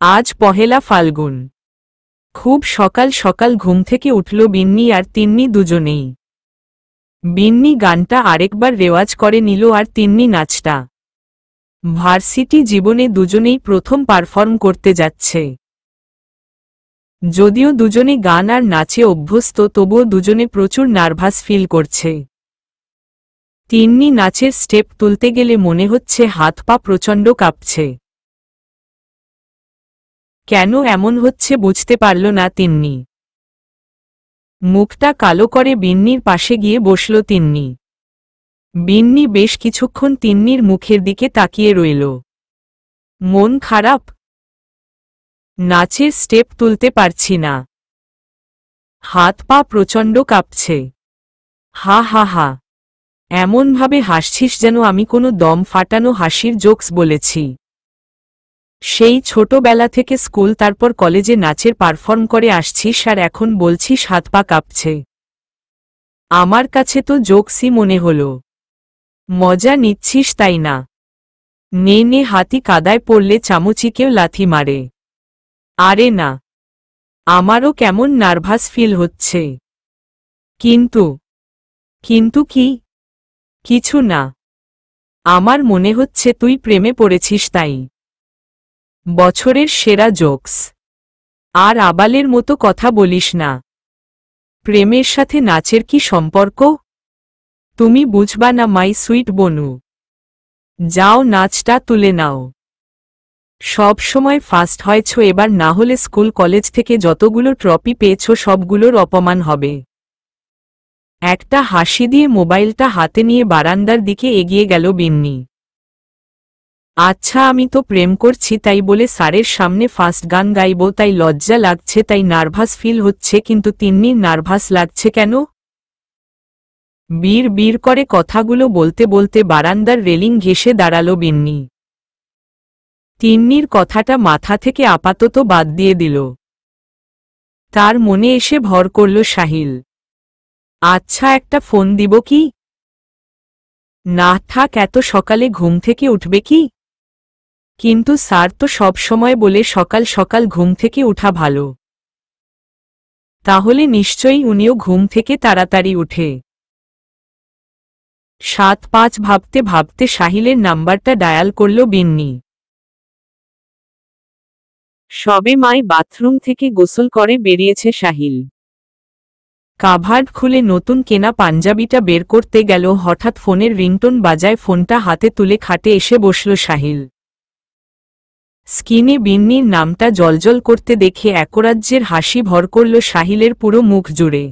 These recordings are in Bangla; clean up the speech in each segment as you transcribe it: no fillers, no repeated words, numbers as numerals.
আজ পহেলা ফাল্গুন। খুব সকাল সকাল ঘুম থেকে উঠল বিন্নি আর তিন্নি দুজনেই। বিন্নি গানটা আরেকবার রেওয়াজ করে নিল আর তিন্নি নাচটা। ভার্সিটি জীবনে দুজনেই প্রথম পারফর্ম করতে যাচ্ছে। যদিও দুজনে গান আর নাচে অভ্যস্ত, তবুও দুজনে প্রচুর নার্ভাস ফিল করছে। তিন্নি নাচের স্টেপ তুলতে গেলে মনে হচ্ছে হাত পা প্রচণ্ড কাঁপছে। কেন এমন হচ্ছে বুঝতে পারল না তিন্নি। মুখটা কালো করে বিন্নির পাশে গিয়ে বসল তিন্নি। বিন্নি বেশ কিছুক্ষণ তিন্নির মুখের দিকে তাকিয়ে রইল। মন খারাপ? নাচের স্টেপ তুলতে পারছি না, হাত পা প্রচণ্ড কাঁপছে। হা হা হা, এমনভাবে হাসছিস যেন আমি কোনো দম ফাটানো হাসির জোকস বলেছি। সেই ছোটবেলা থেকে স্কুল তারপর কলেজে নাচের পারফর্ম করে আসছিস আর এখন বলছিস হাত পা কাঁপছে। আমার কাছে তো জোকসই মনে হলো। মজা নিচ্ছিস তাই না? নে নে, হাতি কাদায় পড়লে চামচিকেও লাথি মারে। আরে না, আমারও কেমন নার্ভাস ফিল হচ্ছে। কিন্তু কি? কিছু না, আমার মনে হচ্ছে তুই প্রেমে পড়েছিস তাই। বছরের সেরা জোকস। আর আবালের মতো কথা বলিস না। প্রেমের সাথে নাচের কি সম্পর্ক? তুমি বুঝবা না মাই সুইট বনু। যাও নাচটা তুলে নাও। সব সময় ফার্স্ট হয়েছ, এবার না হলে স্কুল কলেজ থেকে যতগুলো ট্রফি পেয়েছ সবগুলোর অপমান হবে। একটা হাসি দিয়ে মোবাইলটা হাতে নিয়ে বারান্দার দিকে এগিয়ে গেল বিন্নি। আচ্ছা, আমি তো প্রেম করছি তাই বলে স্যারের সামনে ফার্স্ট গান গাইব তাই লজ্জা লাগছে, তাই নার্ভাস ফিল হচ্ছে, কিন্তু তিন্নির নার্ভাস লাগছে কেন? বীর বীর করে কথাগুলো বলতে বলতে বারান্দার রেলিং ঘেঁষে দাঁড়াল বিন্নি। তিন্নির কথাটা মাথা থেকে আপাতত বাদ দিয়ে দিল। তার মনে এসে ভর করল সাহিল। আচ্ছা, একটা ফোন দিব কি? না থাক, এত সকালে ঘুম থেকে উঠবে কি? কিন্তু স্যার তো সব সময় বলে সকাল সকাল ঘুম থেকে উঠা ভালো। তাহলে নিশ্চয়ই উনিও ঘুম থেকে তাড়াতাড়ি উঠে। 7-5 ভাবতে ভাবতে সাহিলের নাম্বারটা ডায়াল করল বিন্নি। সবে মাই বাথরুম থেকে গোসল করে বেরিয়েছে সাহিল। কাভার্ড খুলে নতুন কেনা পাঞ্জাবিটা বের করতে গেল, হঠাৎ ফোনের রিংটোন বাজায়। ফোনটা হাতে তুলে খাটে এসে বসল সাহিল। স্ক্রিনে বিন্নির নামটা জ্বলজ্বল করতে দেখে একরাজ্যের হাসি ভর করল সাহিলের পুরো মুখ জুড়ে।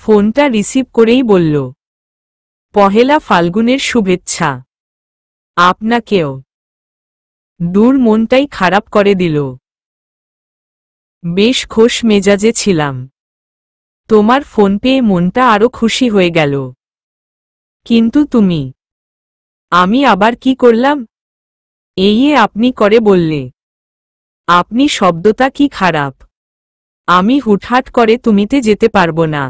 ফোনটা রিসিভ করেই বলল, পহেলা ফাল্গুনের শুভেচ্ছা। আপনাকেও। দূর, মনটাই খারাপ করে দিল। বেশ খোশ মেজাজে ছিলাম, তোমার ফোন পেয়ে মনটা আরো খুশি হয়ে গেল। কিন্তু তুমি। আমি আবার কি করলাম? এই আপনি করে বললে। আপনি শব্দটা কি খারাপ। আমি হুটহাট করে তুমিতে যেতে পারবো না।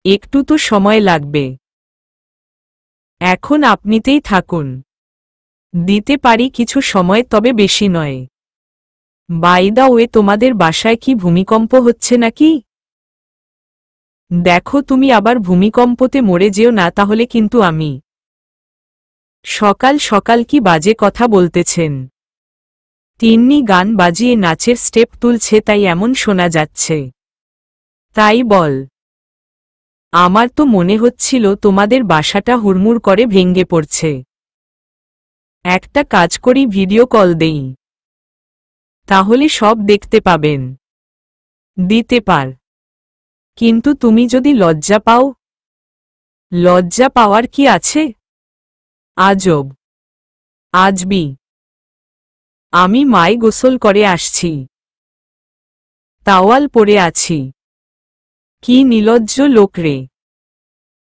একটু তো সময় লাগবে। এখন আপনিতেই থাকুন। দিতে পারি কিছু সময়, তবে বেশি নয়। বাই দা ওয়ে, তোমাদের বাসায় কি ভূমিকম্প হচ্ছে নাকি? দেখো তুমি আবার ভূমিকম্পতে মরে যেও না তাহলে কিন্তু আমি। সকাল সকাল কি বাজে কথা বলতেছেন? তিন্নি গান বাজিয়ে নাচের স্টেপ তুলছে তাই এমন শোনা যাচ্ছে। তাই বল। আমার তো মনে হচ্ছিল তোমাদের বাসাটা হুড়মুড় করে ভেঙে পড়ছে। একটা কাজ করি, ভিডিও কল দেই, তাহলে সব দেখতে পাবেন। দিতে পার, কিন্তু তুমি যদি লজ্জা পাও? লজ্জা পাওয়ার কি আছে? আজব। আজবি। আমি মাই গোসল করে আসছি, তাওয়াল পরে আছি। কি নিলজ্জ লোক রে,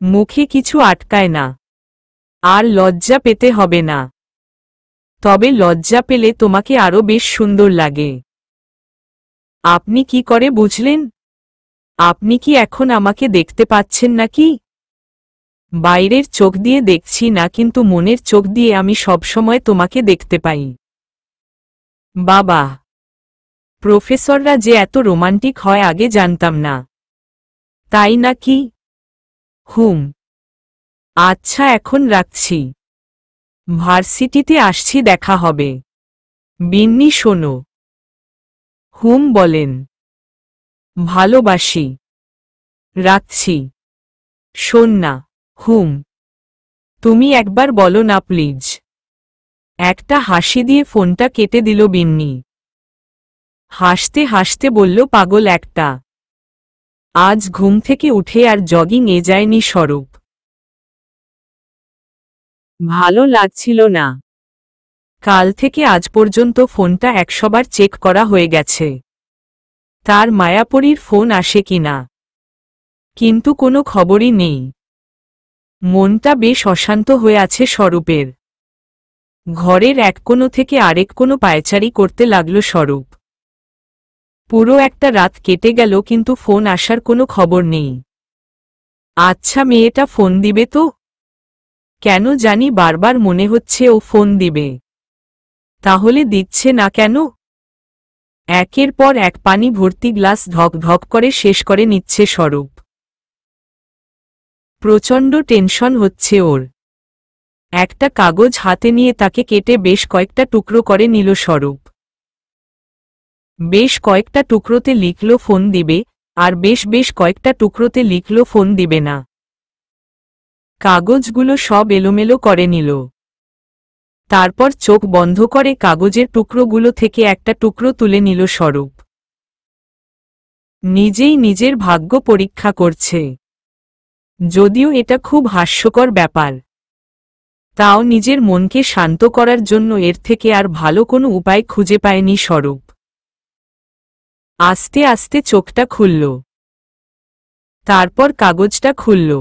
মুখে কিছু আটকায় না। আর লজ্জা পেতে হবে না, তবে লজ্জা পেলে তোমাকে আরো বেশ সুন্দর লাগে। আপনি কি করে বুঝলেন? আপনি কি এখন আমাকে দেখতে পাচ্ছেন নাকি? বাইরের চোখ দিয়ে দেখছি না, কিন্তু মনের চোখ দিয়ে আমি সবসময় তোমাকে দেখতে পাই। বাবা, প্রফেসররা যে এত রোমান্টিক হয় আগে জানতাম না। তাই নাকি? হুম। আচ্ছা, এখন রাখছি। ভার্সিটিতে আসছি, দেখা হবে। বিন্নি শোনো। হুম বলেন। ভালোবাসি। রাখছি। শোন না। হুম। তুমি একবার বলো না প্লিজ। একটা হাসি দিয়ে ফোনটা কেটে দিল বিন্নি। হাসতে হাসতে বলল, পাগল একটা। আজ ঘুম থেকে উঠে আর জগিং এ যায়নি স্বরূপ। ভালো লাগছিল না। কাল থেকে আজ পর্যন্ত ফোনটা 100 বার চেক করা হয়ে গেছে, তার মায়াপরীর ফোন আসে কিনা, কিন্তু কোনো খবরই নেই। মনটা বেশ অশান্ত হয়ে আছে স্বরূপের। ঘরের এক কোণো থেকে আরেক কোণো পায়চারি করতে লাগল স্বরূপ। পুরো একটা রাত কেটে গেল, কিন্তু ফোন আসার কোনো খবর নেই। আচ্ছা, মেয়েটা ফোন দিবে তো? কেন জানি বারবার মনে হচ্ছে ও ফোন দিবে। তাহলে দিচ্ছে না কেন? একের পর এক পানি ভর্তি গ্লাস ধক ধক করে শেষ করে নিচ্ছে স্বরূপ। প্রচণ্ড টেনশন হচ্ছে ওর। একটা কাগজ হাতে নিয়ে তাকে কেটে বেশ কয়েকটা টুকরো করে নিল স্বরূপ। বেশ কয়েকটা টুকরোতে লিখল ফোন দিবে, আর বেশ কয়েকটা টুকরোতে লিখল ফোন দিবে না। কাগজগুলো সব এলোমেলো করে নিল। তারপর চোখ বন্ধ করে কাগজের টুকরোগুলো থেকে একটা টুকরো তুলে নিল স্বরূপ। নিজেই নিজের ভাগ্য পরীক্ষা করছে। যদিও এটা খুব হাস্যকর ব্যাপার, তাও নিজের মনকে শান্ত করার জন্য এর থেকে আর ভালো কোনো উপায় খুঁজে পায়নি স্বরূপ। আস্তে আস্তে চোখটা খুলল। তারপর কাগজটা খুলল।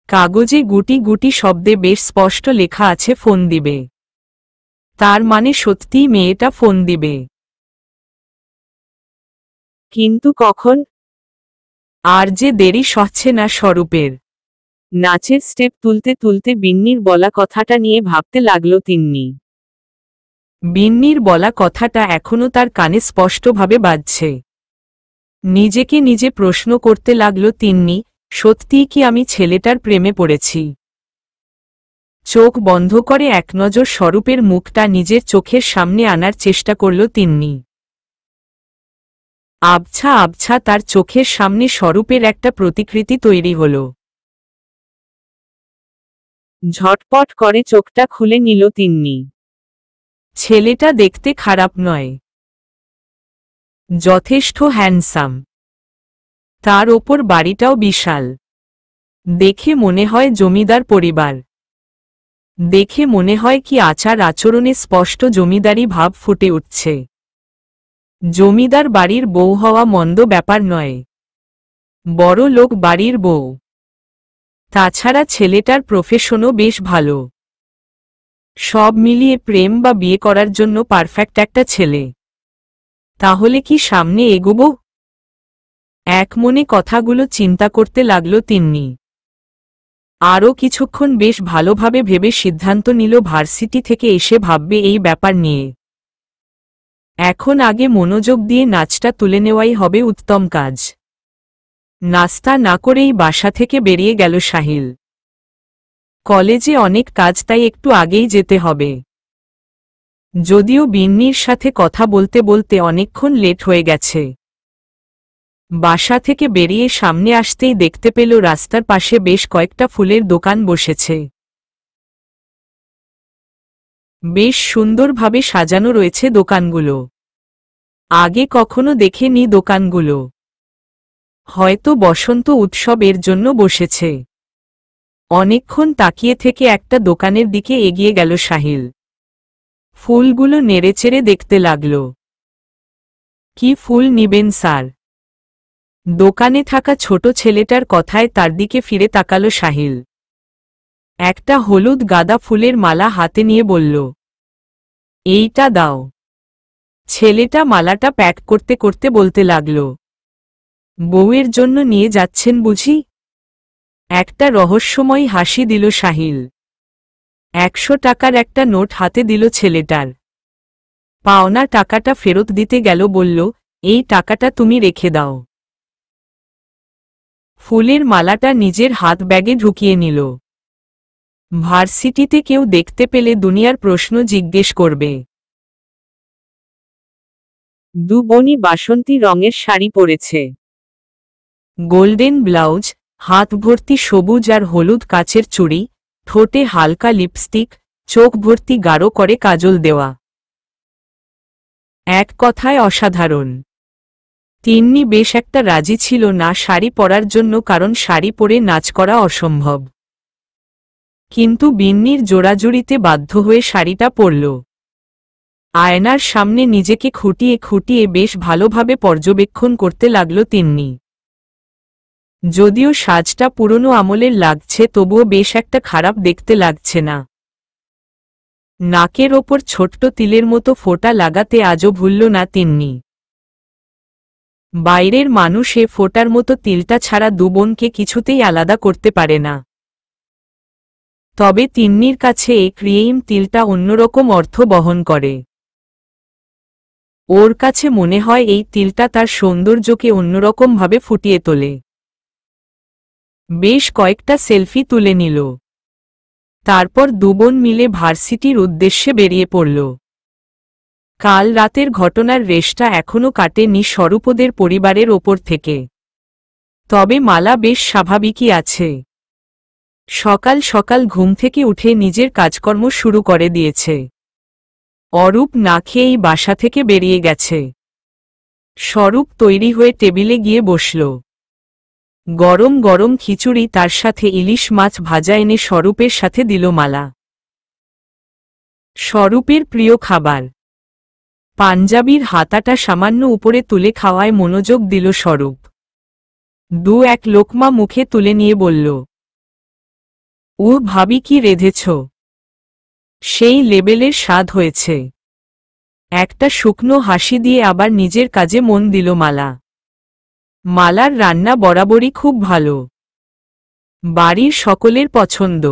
কাগজে গুটি গুটি শব্দে বেশ স্পষ্ট লেখা আছে ফোন দিবে। তার মানে সত্যিই মেয়েটা ফোন দিবে। কিন্তু কখন? আর যে দেরি সহছে না স্বরূপের। নাচের স্টেপ তুলতে তুলতে বিন্নির বলা কথাটা নিয়ে ভাবতে লাগল তিন্নি। বিন্নির বলা কথাটা এখনো তার কানে স্পষ্টভাবে বাজছে। নিজেকে নিজে প্রশ্ন করতে লাগল তিন্নি, সত্যিই কি আমি ছেলেটার প্রেমে পড়েছি? চোখ বন্ধ করে এক নজর স্বরূপের মুখটা নিজের চোখের সামনে আনার চেষ্টা করল তিন্নি। আবছা আবছা তার চোখের সামনে স্বরূপের একটা প্রতিকৃতি তৈরি হল। ঝটপট করে চোখটা খুলে নিল তিন্নি। ছেলেটা দেখতে খারাপ নয়, যথেষ্ট হ্যান্ডসাম। তার ওপর বাড়িটাও বিশাল। দেখে মনে হয় জমিদার পরিবার। দেখে মনে হয় কি আচার আচরণে স্পষ্ট জমিদারি ভাব ফুটে উঠছে। জমিদার বাড়ির বউ হওয়া মন্দ ব্যাপার নয়, বড় লোক বাড়ির বউ। তাছাড়া ছেলেটার প্রফেশনও বেশ ভালো। সব মিলিয়ে প্রেম বা বিয়ে করার জন্য পারফেক্ট একটা ছেলে। তাহলে কি সামনে এগোবো? এক মনে কথাগুলো চিন্তা করতে লাগল তিন্নি। আরও কিছুক্ষণ বেশ ভালোভাবে ভেবে সিদ্ধান্ত নিল ভার্সিটি থেকে এসে ভাববে এই ব্যাপার নিয়ে। এখন আগে মনোযোগ দিয়ে নাচটা তুলে নেওয়াই হবে উত্তম কাজ। নাস্তা না করেই বাসা থেকে বেরিয়ে গেল সাহিল। কলেজে অনেক কাজ, তাই একটু আগেই যেতে হবে। যদিও বিন্নির সাথে কথা বলতে বলতে অনেকক্ষণ লেট হয়ে গেছে। বাসা থেকে বেরিয়ে সামনে আসতেই দেখতে পেল রাস্তার পাশে বেশ কয়েকটা ফুলের দোকান বসেছে। বেশ সুন্দরভাবে সাজানো রয়েছে দোকানগুলো। আগে কখনো দেখেনি দোকানগুলো। হয়তো বসন্ত উৎসবের জন্য বসেছে। অনেকক্ষণ তাকিয়ে থেকে একটা দোকানের দিকে এগিয়ে গেল সাহিল। ফুলগুলো নেড়েচেড়ে দেখতে লাগল। কি ফুল নিবেন স্যার? দোকানে থাকা ছোট ছেলেটার কথায় তার দিকে ফিরে তাকাল সাহিল। একটা হলুদ গাঁদা ফুলের মালা হাতে নিয়ে বলল, এইটা দাও। ছেলেটা মালাটা প্যাক করতে করতে বলতে লাগল, বউয়ের জন্য নিয়ে যাচ্ছেন বুঝি? একটা রহস্যময়ী হাসি দিল সাহিল। 100 টাকার একটা নোট হাতে দিল ছেলেটার। পাওনা টাকাটা ফেরত দিতে গেল, বলল, এই টাকাটা তুমি রেখে দাও। ফুলের মালাটা নিজের হাত ব্যাগে ঢুকিয়ে নিল। ভার্সিটিতে কেউ দেখতে পেলে দুনিয়ার প্রশ্ন জিজ্ঞেস করবে। দু বোনই বাসন্তী রঙের শাড়ি পরেছে। গোল্ডেন ব্লাউজ, হাত ভর্তি সবুজ আর হলুদ কাচের চুড়ি, ঠোঁটে হালকা লিপস্টিক, চোখ ভর্তি গাঢ় করে কাজল দেওয়া। এক কথায় অসাধারণ। তিন্নি বেশ একটা রাজি ছিল না শাড়ি পরার জন্য, কারণ শাড়ি পরে নাচ করা অসম্ভব। কিন্তু বিন্নির জোড়াজুড়িতে বাধ্য হয়ে শাড়িটা পরল। আয়নার সামনে নিজেকে খুঁটিয়ে খুঁটিয়ে বেশ ভালোভাবে পর্যবেক্ষণ করতে লাগল তিন্নি। যদিও সাজটা পুরনো আমলের লাগছে, তবুও বেশ একটা খারাপ দেখতে লাগছে না। নাকের ওপর ছোট্ট তিলের মতো ফোঁটা লাগাতে আজও ভুলল না তিন্নি। বাইরের মানুষ এ ফোঁটার মতো তিলটা ছাড়া দু বোনকে কিছুতেই আলাদা করতে পারে না। তবে তিন্নির কাছে এই ক্রিয়েম তিলটা অন্যরকম অর্থ বহন করে। ওর কাছে মনে হয় এই তিলটা তার সৌন্দর্যকে অন্যরকমভাবে ফুটিয়ে তোলে। বেশ কয়েকটা সেলফি তুলে নিল। তারপর দু বোন মিলে ভার্সিটির উদ্দেশ্যে বেরিয়ে পড়ল। কাল রাতের ঘটনার রেশটা এখনও কাটেনি স্বরূপদের পরিবারের ওপর থেকে। তবে মালা বেশ স্বাভাবিকই আছে। সকাল সকাল ঘুম থেকে উঠে নিজের কাজকর্ম শুরু করে দিয়েছে। অরূপ না খেয়েই বাসা থেকে বেরিয়ে গেছে। স্বরূপ তৈরি হয়ে টেবিলে গিয়ে বসল। গরম গরম খিচুড়ি তার সাথে ইলিশ মাছ ভাজা এনে স্বরূপের সাথে দিল মালা। স্বরূপের প্রিয় খাবার। পাঞ্জাবির হাতাটা সামান্য উপরে তুলে খাওয়ায় মনোযোগ দিল স্বরূপ। দু এক লোকমা মুখে তুলে নিয়ে বলল, ভাবি কি রেঁধেছ? সেই লেবেলের স্বাদ হয়েছে। একটা শুকনো হাসি দিয়ে আবার নিজের কাজে মন দিল মালা। মালার রান্না বরাবরই খুব ভালো। বাড়ির সকলের পছন্দ।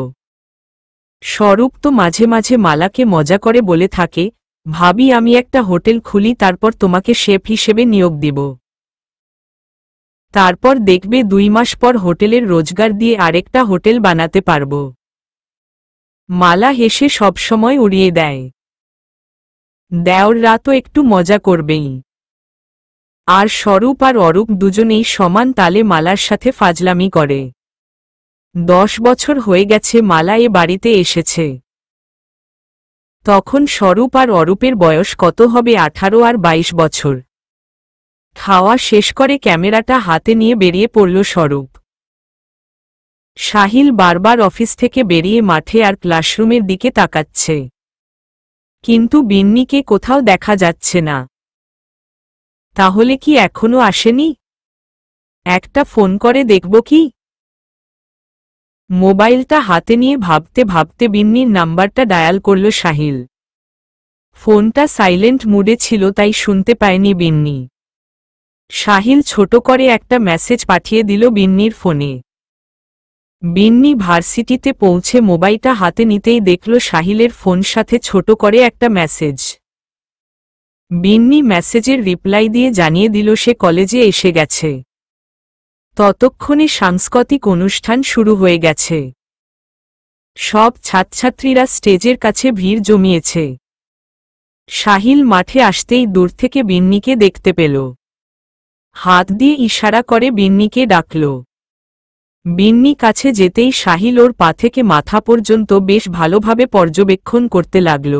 স্বরূপ তো মাঝে মাঝে মালাকে মজা করে বলে থাকে, ভাবি আমি একটা হোটেল খুলি, তারপর তোমাকে শেফ হিসেবে নিয়োগ দিব। তারপর দেখবে 2 মাস পর হোটেলের রোজগার দিয়ে আরেকটা হোটেল বানাতে পারব। মালা হেসে সবসময় উড়িয়ে দেয়। দেওররা তো একটু মজা করবেই। আর স্বরূপ আর অরূপ দুজনেই সমান তালে মালার সাথে ফাজলামি করে। 10 বছর হয়ে গেছে মালা এ বাড়িতে এসেছে। তখন স্বরূপ আর অরূপের বয়স কত হবে, 18 আর 22 বছর। খাওয়া শেষ করে ক্যামেরাটা হাতে নিয়ে বেরিয়ে পড়ল স্বরূপ। সাহিল বারবার অফিস থেকে বেরিয়ে মাঠে আর ক্লাসরুমের দিকে তাকাচ্ছে। কিন্তু বিন্নিকে কোথাও দেখা যাচ্ছে না। তাহলে কি এখনো আসেনি? একটা ফোন করে দেখব কি? মোবাইলটা হাতে নিয়ে ভাবতে ভাবতে বিন্নির নাম্বারটা ডায়াল করল সাহিল। ফোনটা সাইলেন্ট মুডে ছিল, তাই শুনতে পায়নি বিন্নি। সাহিল ছোট করে একটা মেসেজ পাঠিয়ে দিল বিন্নির ফোনে। বিন্নি ভার্সিটিতে পৌঁছে মোবাইলটা হাতে নিতেই দেখল সাহিলের ফোন সাথে ছোট করে একটা মেসেজ। বিন্নি মেসেজের রিপ্লাই দিয়ে জানিয়ে দিল সে কলেজে এসে গেছে। ততক্ষণে সাংস্কৃতিক অনুষ্ঠান শুরু হয়ে গেছে। সব ছাত্রছাত্রীরা স্টেজের কাছে ভিড় জমিয়েছে। সাহিল মাঠে আসতেই দূর থেকে বিন্নিকে দেখতে পেল। হাত দিয়ে ইশারা করে বিন্নিকে ডাকল। বিন্নি কাছে যেতেই সাহিল ওর পা থেকে মাথা পর্যন্ত বেশ ভালোভাবে পর্যবেক্ষণ করতে লাগল।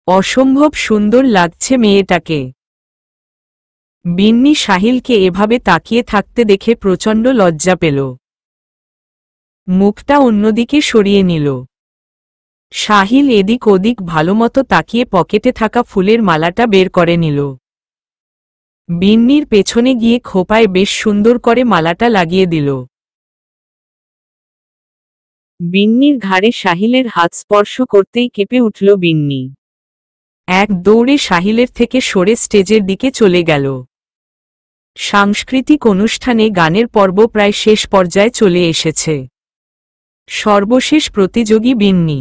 অসম্ভব সুন্দর লাগছে মেয়েটাকে। বিন্নি সাহিলকে এভাবে তাকিয়ে থাকতে দেখে প্রচণ্ড লজ্জা পেল। মুখটা অন্যদিকে সরিয়ে নিল। সাহিল এদিক ওদিক ভালোমতো তাকিয়ে পকেটে থাকা ফুলের মালাটা বের করে নিল। বিন্নির পেছনে গিয়ে খোপায় বেশ সুন্দর করে মালাটা লাগিয়ে দিল। বিন্নির ঘাড়ে সাহিলের হাত স্পর্শ করতেই কেঁপে উঠল বিন্নি। এক দৌড়ে সাহিলের থেকে সরে স্টেজের দিকে চলে গেল। সাংস্কৃতিক অনুষ্ঠানে গানের পর্ব প্রায় শেষ পর্যায়ে চলে এসেছে। সর্বশেষ প্রতিযোগী বিন্নি।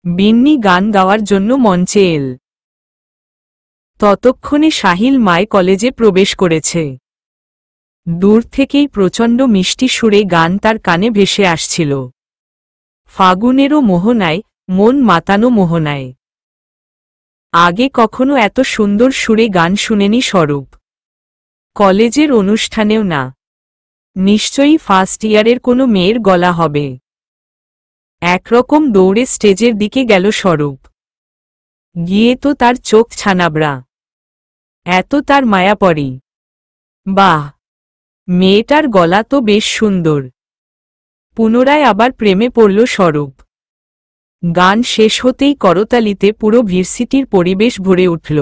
বিন্নি গান গাওয়ার জন্য মঞ্চে এল। ততক্ষণে সাহিল মায় কলেজে প্রবেশ করেছে। দূর থেকেই প্রচণ্ড মিষ্টি সুরে গান তার কানে ভেসে আসছিল। ফাগুনেরও মোহনায়, মন মাতানো মোহনায়। আগে কখনো এত সুন্দর সুরে গান শুনেনি স্বরূপ। কলেজের অনুষ্ঠানেও না। নিশ্চয়ই ফার্স্ট ইয়ারের কোনো মেয়ের গলা হবে। একরকম দৌড়ে স্টেজের দিকে গেল স্বরূপ। গিয়ে তো তার চোখ ছানাবড়া। এত তার মায়া পড়ে। বাহ, মেয়েটার গলা তো বেশ সুন্দর। পুনরায় আবার প্রেমে পড়ল স্বরূপ। গান শেষ হতেই করতালিতে পুরো ভার্সিটির পরিবেশ ভরে উঠল।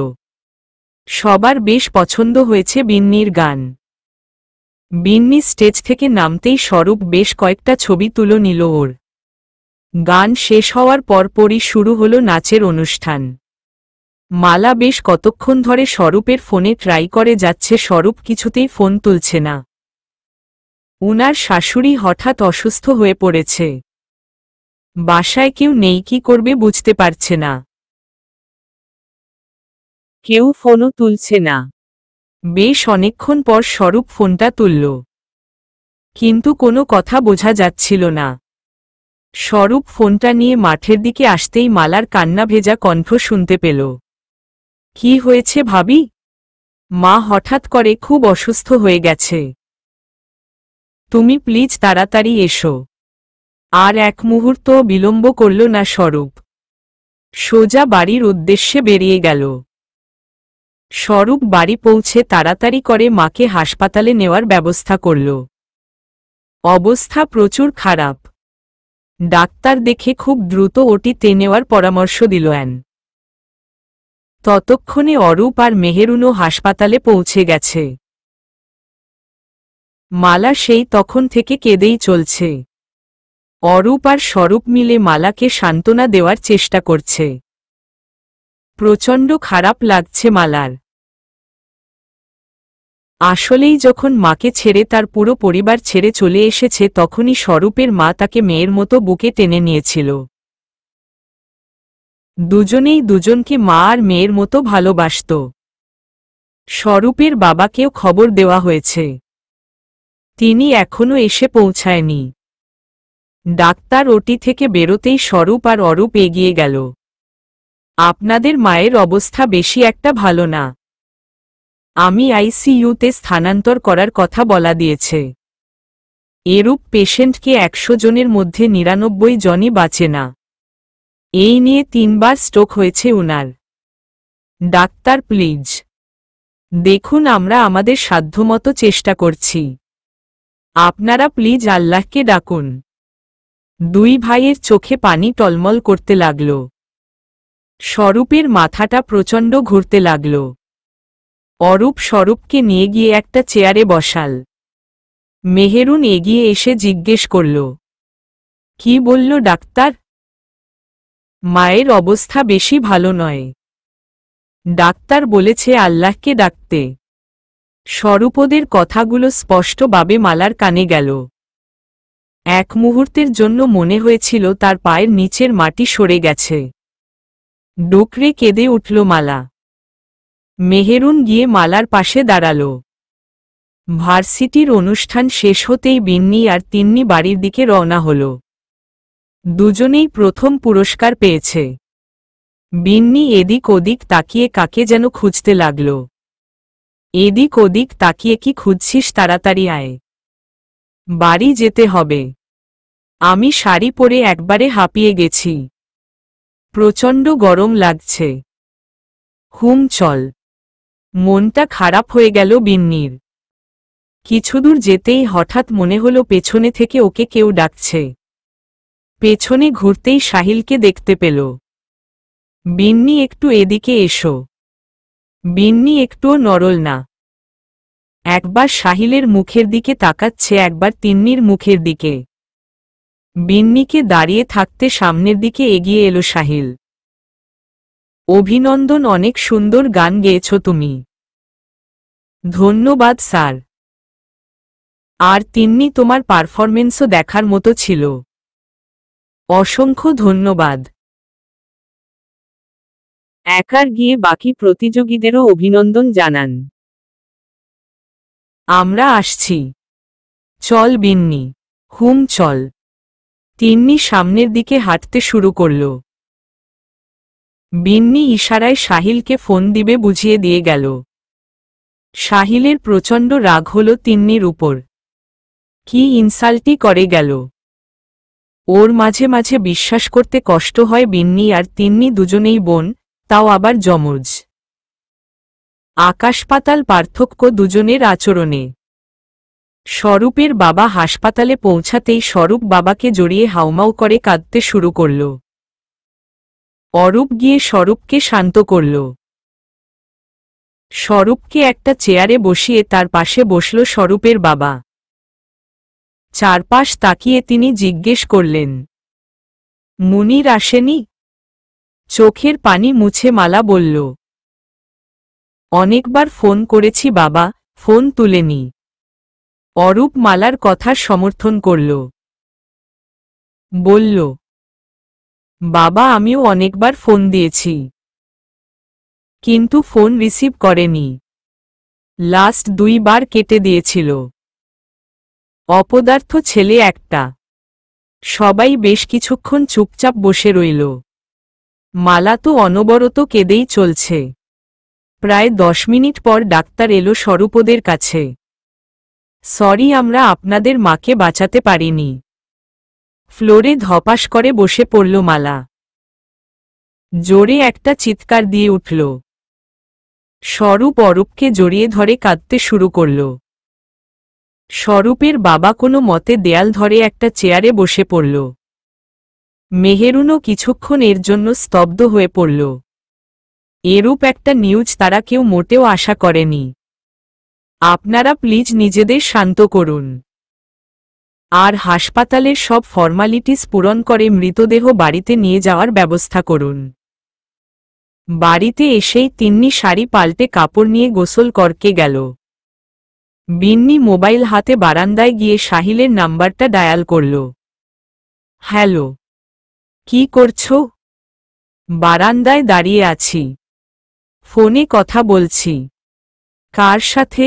সবার বেশ পছন্দ হয়েছে বিন্নির গান। বিন্নি স্টেজ থেকে নামতেই স্বরূপ বেশ কয়েকটা ছবি তুলে নিল ওর। গান শেষ হওয়ার পরপরই শুরু হলো নাচের অনুষ্ঠান। মালা বেশ কতক্ষণ ধরে স্বরূপের ফোনে ট্রাই করে যাচ্ছে, স্বরূপ কিছুতেই ফোন তুলছে না। উনার শাশুড়ি হঠাৎ অসুস্থ হয়ে পড়েছে। বাসায় কেউ নেই, কি করবে বুঝতে পারছে না। কেউ ফোনও তুলছে না। বেশ অনেকক্ষণ পর স্বরূপ ফোনটা তুলল, কিন্তু কোনো কথা বোঝা যাচ্ছিল না। স্বরূপ ফোনটা নিয়ে মাঠের দিকে আসতেই মালার কান্না ভেজা কণ্ঠ শুনতে পেল। কি হয়েছে ভাবি? মা হঠাৎ করে খুব অসুস্থ হয়ে গেছে। তুমি প্লিজ তাড়াতাড়ি এসো। আর এক মুহূর্ত বিলম্ব করল না স্বরূপ। সোজা বাড়ির উদ্দেশ্যে বেরিয়ে গেল। স্বরূপ বাড়ি পৌঁছে তাড়াতাড়ি করে মাকে হাসপাতালে নেওয়ার ব্যবস্থা করল। অবস্থা প্রচুর খারাপ। ডাক্তার দেখে খুব দ্রুত ওটিতে নেওয়ার পরামর্শ দিলেন। ততক্ষণে অরূপ আর মেহেরুনও হাসপাতালে পৌঁছে গেছে। মালা সেই তখন থেকে কেঁদেই চলছে। অরূপ আর স্বরূপ মিলে মালাকে সান্ত্বনা দেওয়ার চেষ্টা করছে। প্রচণ্ড খারাপ লাগছে মালার। আসলেই যখন মাকে ছেড়ে তার পুরো পরিবার ছেড়ে চলে এসেছে, তখনই স্বরূপের মা তাকে মেয়ের মতো বুকে টেনে নিয়েছিল। দুজনেই দুজনকে মা আর মেয়ের মতো ভালোবাসত। স্বরূপের বাবাকেও খবর দেওয়া হয়েছে। তিনি এখনো এসে পৌঁছায়নি। ডাক্তার ওটি থেকে বেরোতেই স্বরূপ আর অরূপ এগিয়ে গেল। আপনাদের মায়ের অবস্থা বেশি একটা ভালো না। আমি আইসিইউতে স্থানান্তর করার কথা বলা দিয়েছে। এরূপ পেশেন্টকে 100 জনের মধ্যে 99 জনই বাঁচে না। এই নিয়ে 3 বার স্ট্রোক হয়েছে উনার। ডাক্তার প্লিজ দেখুন, আমরা আমাদের সাধ্যমতো চেষ্টা করছি। আপনারা প্লিজ আল্লাহকে ডাকুন। দুই ভাইয়ের চোখে পানি টলমল করতে লাগল। স্বরূপের মাথাটা প্রচণ্ড ঘুরতে লাগল। অরূপ স্বরূপকে নিয়ে গিয়ে একটা চেয়ারে বসাল। মেহেরুন এগিয়ে এসে জিজ্ঞেস করল, কি বলল ডাক্তার? মায়ের অবস্থা বেশি ভালো নয়। ডাক্তার বলেছে আল্লাহকে ডাকতে। স্বরূপদের কথাগুলো স্পষ্টভাবে মালার কানে গেল। এক মুহূর্তের জন্য মনে হয়েছিল তার পায়ের নিচের মাটি সরে গেছে। ডুকরে কেঁদে উঠল মালা। মেহেরুন গিয়ে মালার পাশে দাঁড়াল। ভার্সিটির অনুষ্ঠান শেষ হতেই বিন্নি আর তিন্নি বাড়ির দিকে রওনা হল। দুজনেই প্রথম পুরস্কার পেয়েছে। বিন্নি এদিক ওদিক তাকিয়ে কাকে যেন খুঁজতে লাগল। এদিক ওদিক তাকিয়ে কি খুঁজছিস? তাড়াতাড়ি আয়, বাড়ি যেতে হবে। আমি শাড়ি পরে একবারে হাঁপিয়ে গেছি। প্রচণ্ড গরম লাগছে। চল। মনটা খারাপ হয়ে গেল বিন্নির। কিছুদূর যেতেই হঠাৎ মনে হলো পেছনে থেকে ওকে কেউ ডাকছে। পেছনে ঘুরতেই সাহিলকে দেখতে পেল। বিন্নি একটু এদিকে এসো। বিন্নি একটুও নড়ল না। একবার সাহিলের মুখের দিকে তাকাচ্ছে, একবার তিন্নির মুখের দিকে। বিন্নিকে দাঁড়িয়ে থাকতে সামনের দিকে এগিয়ে এলো সাহিল। অভিনন্দন, অনেক সুন্দর গান গেয়েছ তুমি। ধন্যবাদ স্যার। আর তিন্নি, তোমার পারফরমেন্সও দেখার মতো ছিল। অসংখ্য ধন্যবাদ। একার গিয়ে বাকি প্রতিযোগীদেরও অভিনন্দন জানান। আমরা আসছি। চল বিন্নি। হুম চল। তিন্নি সামনের দিকে হাঁটতে শুরু করল। বিন্নি ইশারায় সাহিলকে ফোন দিবে বুঝিয়ে দিয়ে গেল। সাহিলের প্রচণ্ড রাগ হল তিন্নির উপর। কি ইনসাল্টই করে গেল। ওর মাঝে মাঝে বিশ্বাস করতে কষ্ট হয় বিন্নি আর তিন্নি দুজনেই বোন, তাও আবার যমজ। আকাশ পাতাল পার্থক্য দুজনের আচরণে। স্বরূপের বাবা হাসপাতালে পৌঁছাতেই স্বরূপ বাবাকে জড়িয়ে হাউমাউ করে কাঁদতে শুরু করল। অরূপ গিয়ে স্বরূপকে শান্ত করল। স্বরূপকে একটা চেয়ারে বসিয়ে তার পাশে বসল স্বরূপের বাবা। চারপাশ তাকিয়ে তিনি জিজ্ঞেস করলেন, মুনির আসেনি? চোখের পানি মুছে মালা বলল, অনেকবার ফোন করেছি বাবা, ফোন তুলেনি। অরূপ মালার কথার সমর্থন করল। বলল, বাবা আমিও অনেকবার ফোন দিয়েছি, কিন্তু ফোন রিসিভ করেনি। লাস্ট 2 বার কেটে দিয়েছিল। অপদার্থ ছেলে একটা। সবাই বেশ কিছুক্ষণ চুপচাপ বসে রইল। মালা তো অনবরত কেঁদেই চলছে। প্রায় 10 মিনিট পর ডাক্তার এলো স্বরূপদের কাছে। সরি আমরা আপনাদের মাকে বাঁচাতে পারিনি। ফ্লোরে ধপাস করে বসে পড়ল মালা। জোরে একটা চিৎকার দিয়ে উঠল। স্বরূপ অরূপকে জড়িয়ে ধরে কাঁদতে শুরু করল। স্বরূপের বাবা কোনো মতে দেয়াল ধরে একটা চেয়ারে বসে পড়ল। মেহেরুনও কিছুক্ষণ এর জন্য স্তব্ধ হয়ে পড়ল। এরূপ একটা নিউজ তারা কেউ মোটেও আশা করেনি। আপনারা প্লিজ নিজেদের শান্ত করুন আর হাসপাতালের সব ফর্মালিটিস পূরণ করে মৃতদেহ বাড়িতে নিয়ে যাওয়ার ব্যবস্থা করুন। বাড়িতে এসেই তিন্নি শাড়ি পাল্টে কাপড় নিয়ে গোসল করতে গেল। বিন্নি মোবাইল হাতে বারান্দায় গিয়ে সাহিলের নাম্বারটা ডায়াল করল। হ্যালো, কি করছো? বারান্দায় দাঁড়িয়ে আছি। ফোনে কথা বলছি। কার সাথে?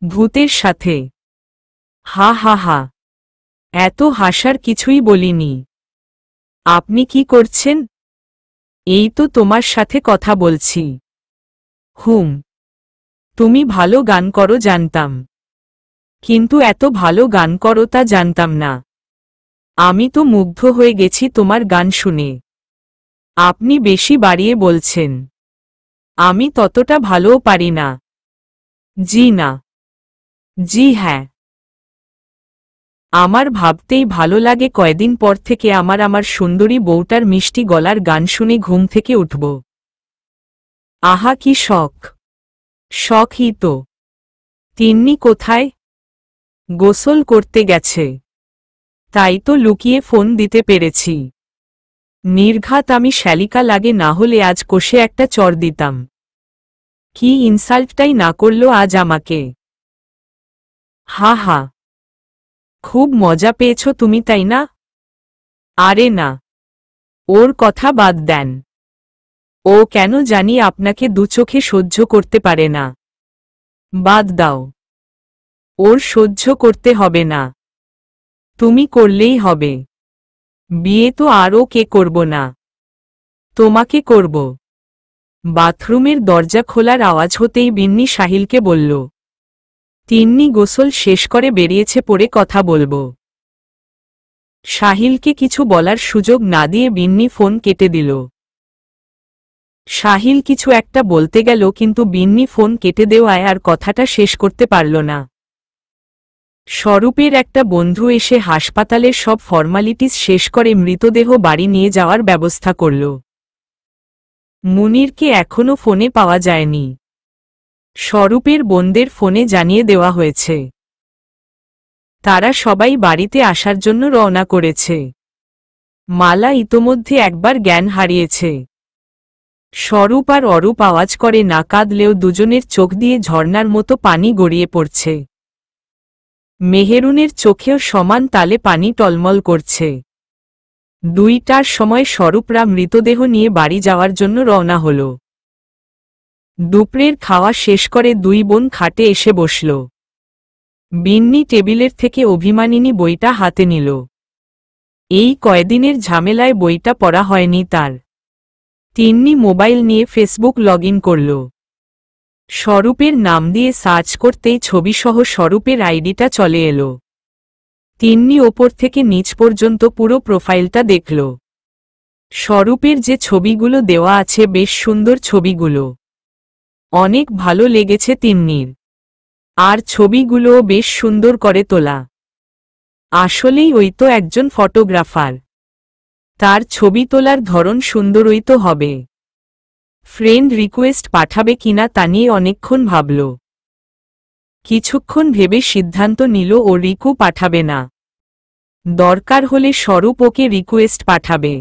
ভূতের সাথে। হা হা হা। এত হাসার কিছুই বলিনি। আপনি কি করছেন? এই তো তোমার সাথে কথা বলছি। হুম। তুমি ভালো গান করো জানতাম, কিন্তু এত ভালো গান করো তা জানতাম না। আমি তো মুগ্ধ হয়ে গেছি তোমার গান শুনে। আপনি বেশি বাড়িয়ে বলছেন। আমি ততটা ভালোও পারি না। জি না। জি হ্যাঁ। আমার ভাবতেই ভালো লাগে কয়দিন পর থেকে আমার সুন্দরী বউটার মিষ্টি গলার গান শুনে ঘুম থেকে উঠব। আহা কি শখ! শখই তো। তিন্নি কোথায়? গোসল করতে গেছে। তাই তো লুকিয়ে ফোন দিতে পেরেছি। নির্ঘাত আমি শ্যালিকা লাগে না হলে আজ কষে একটা চড় দিতাম। কি ইনসাল্টটাই না করল আজ আমাকে। হা হা। খুব মজা পেয়েছ তুমি তাই না? আরে না, ওর কথা বাদ দেন। ও কেন জানি আপনাকে দুচোখে সহ্য করতে পারে না। বাদ দাও। ওর সহ্য করতে হবে না, তুমি করলেই হবে। বিয়ে তো আরও কে করব না, তোমাকে করব। বাথরুমের দরজা খোলার আওয়াজ হতেই বিন্নি সাহিলকে বলল, তিন্নি গোসল শেষ করে বেরিয়েছে, পরে কথা বলবো। সাহিলকে কিছু বলার সুযোগ না দিয়ে বিন্নি ফোন কেটে দিল। সাহিল কিছু একটা বলতে গেল, কিন্তু বিন্নি ফোন কেটে দেওয়ায় আর কথাটা শেষ করতে পারল না। স্বরূপের একটা বন্ধু এসে হাসপাতালের সব ফর্মালিটিস শেষ করে মৃতদেহ বাড়ি নিয়ে যাওয়ার ব্যবস্থা করল। মুনিরকে এখনও ফোনে পাওয়া যায়নি। স্বরূপের বোনদের ফোনে জানিয়ে দেওয়া হয়েছে। তারা সবাই বাড়িতে আসার জন্য রওনা করেছে। মালা ইতোমধ্যে একবার জ্ঞান হারিয়েছে। স্বরূপ আর অরূপ আওয়াজ করে না কাঁদলেও দুজনের চোখ দিয়ে ঝর্ণার মতো পানি গড়িয়ে পড়ছে। মেহেরুনের চোখেও সমান তালে পানি টলমল করছে। 2টার সময় স্বরূপরা মৃতদেহ নিয়ে বাড়ি যাওয়ার জন্য রওনা হল। দুপুরের খাওয়া শেষ করে দুই বোন খাটে এসে বসল। বিন্নি টেবিলের থেকে অভিমানিনী বইটা হাতে নিল। এই কয়দিনের ঝামেলায় বইটা পড়া হয়নি তার। তিন্নি মোবাইল নিয়ে ফেসবুক লগ ইন করল। স্বরূপের নাম দিয়ে সার্চ করতেই ছবিসহ স্বরূপের আইডিটা চলে এলো। তিন্নি ওপর থেকে নিচ পর্যন্ত পুরো প্রোফাইলটা দেখল। স্বরূপের যে ছবিগুলো দেওয়া আছে বেশ সুন্দর ছবিগুলো। অনেক ভালো লেগেছে তিন্নির। আর ছবিগুলোও বেশ সুন্দর করে তোলা। আসলেই ওই তো একজন ফটোগ্রাফার। তার ছবি তোলার ধরন সুন্দরই তো হবে। ফ্রেন্ড রিকোয়েস্ট পাঠাবে কিনা তা নিয়ে অনেকক্ষণ ভাবল। কিছুক্ষণ ভেবে সিদ্ধান্ত নিল ও রিকু পাঠাবে না। দরকার হলে স্বরূপ ওকে রিকোয়েস্ট পাঠাবে।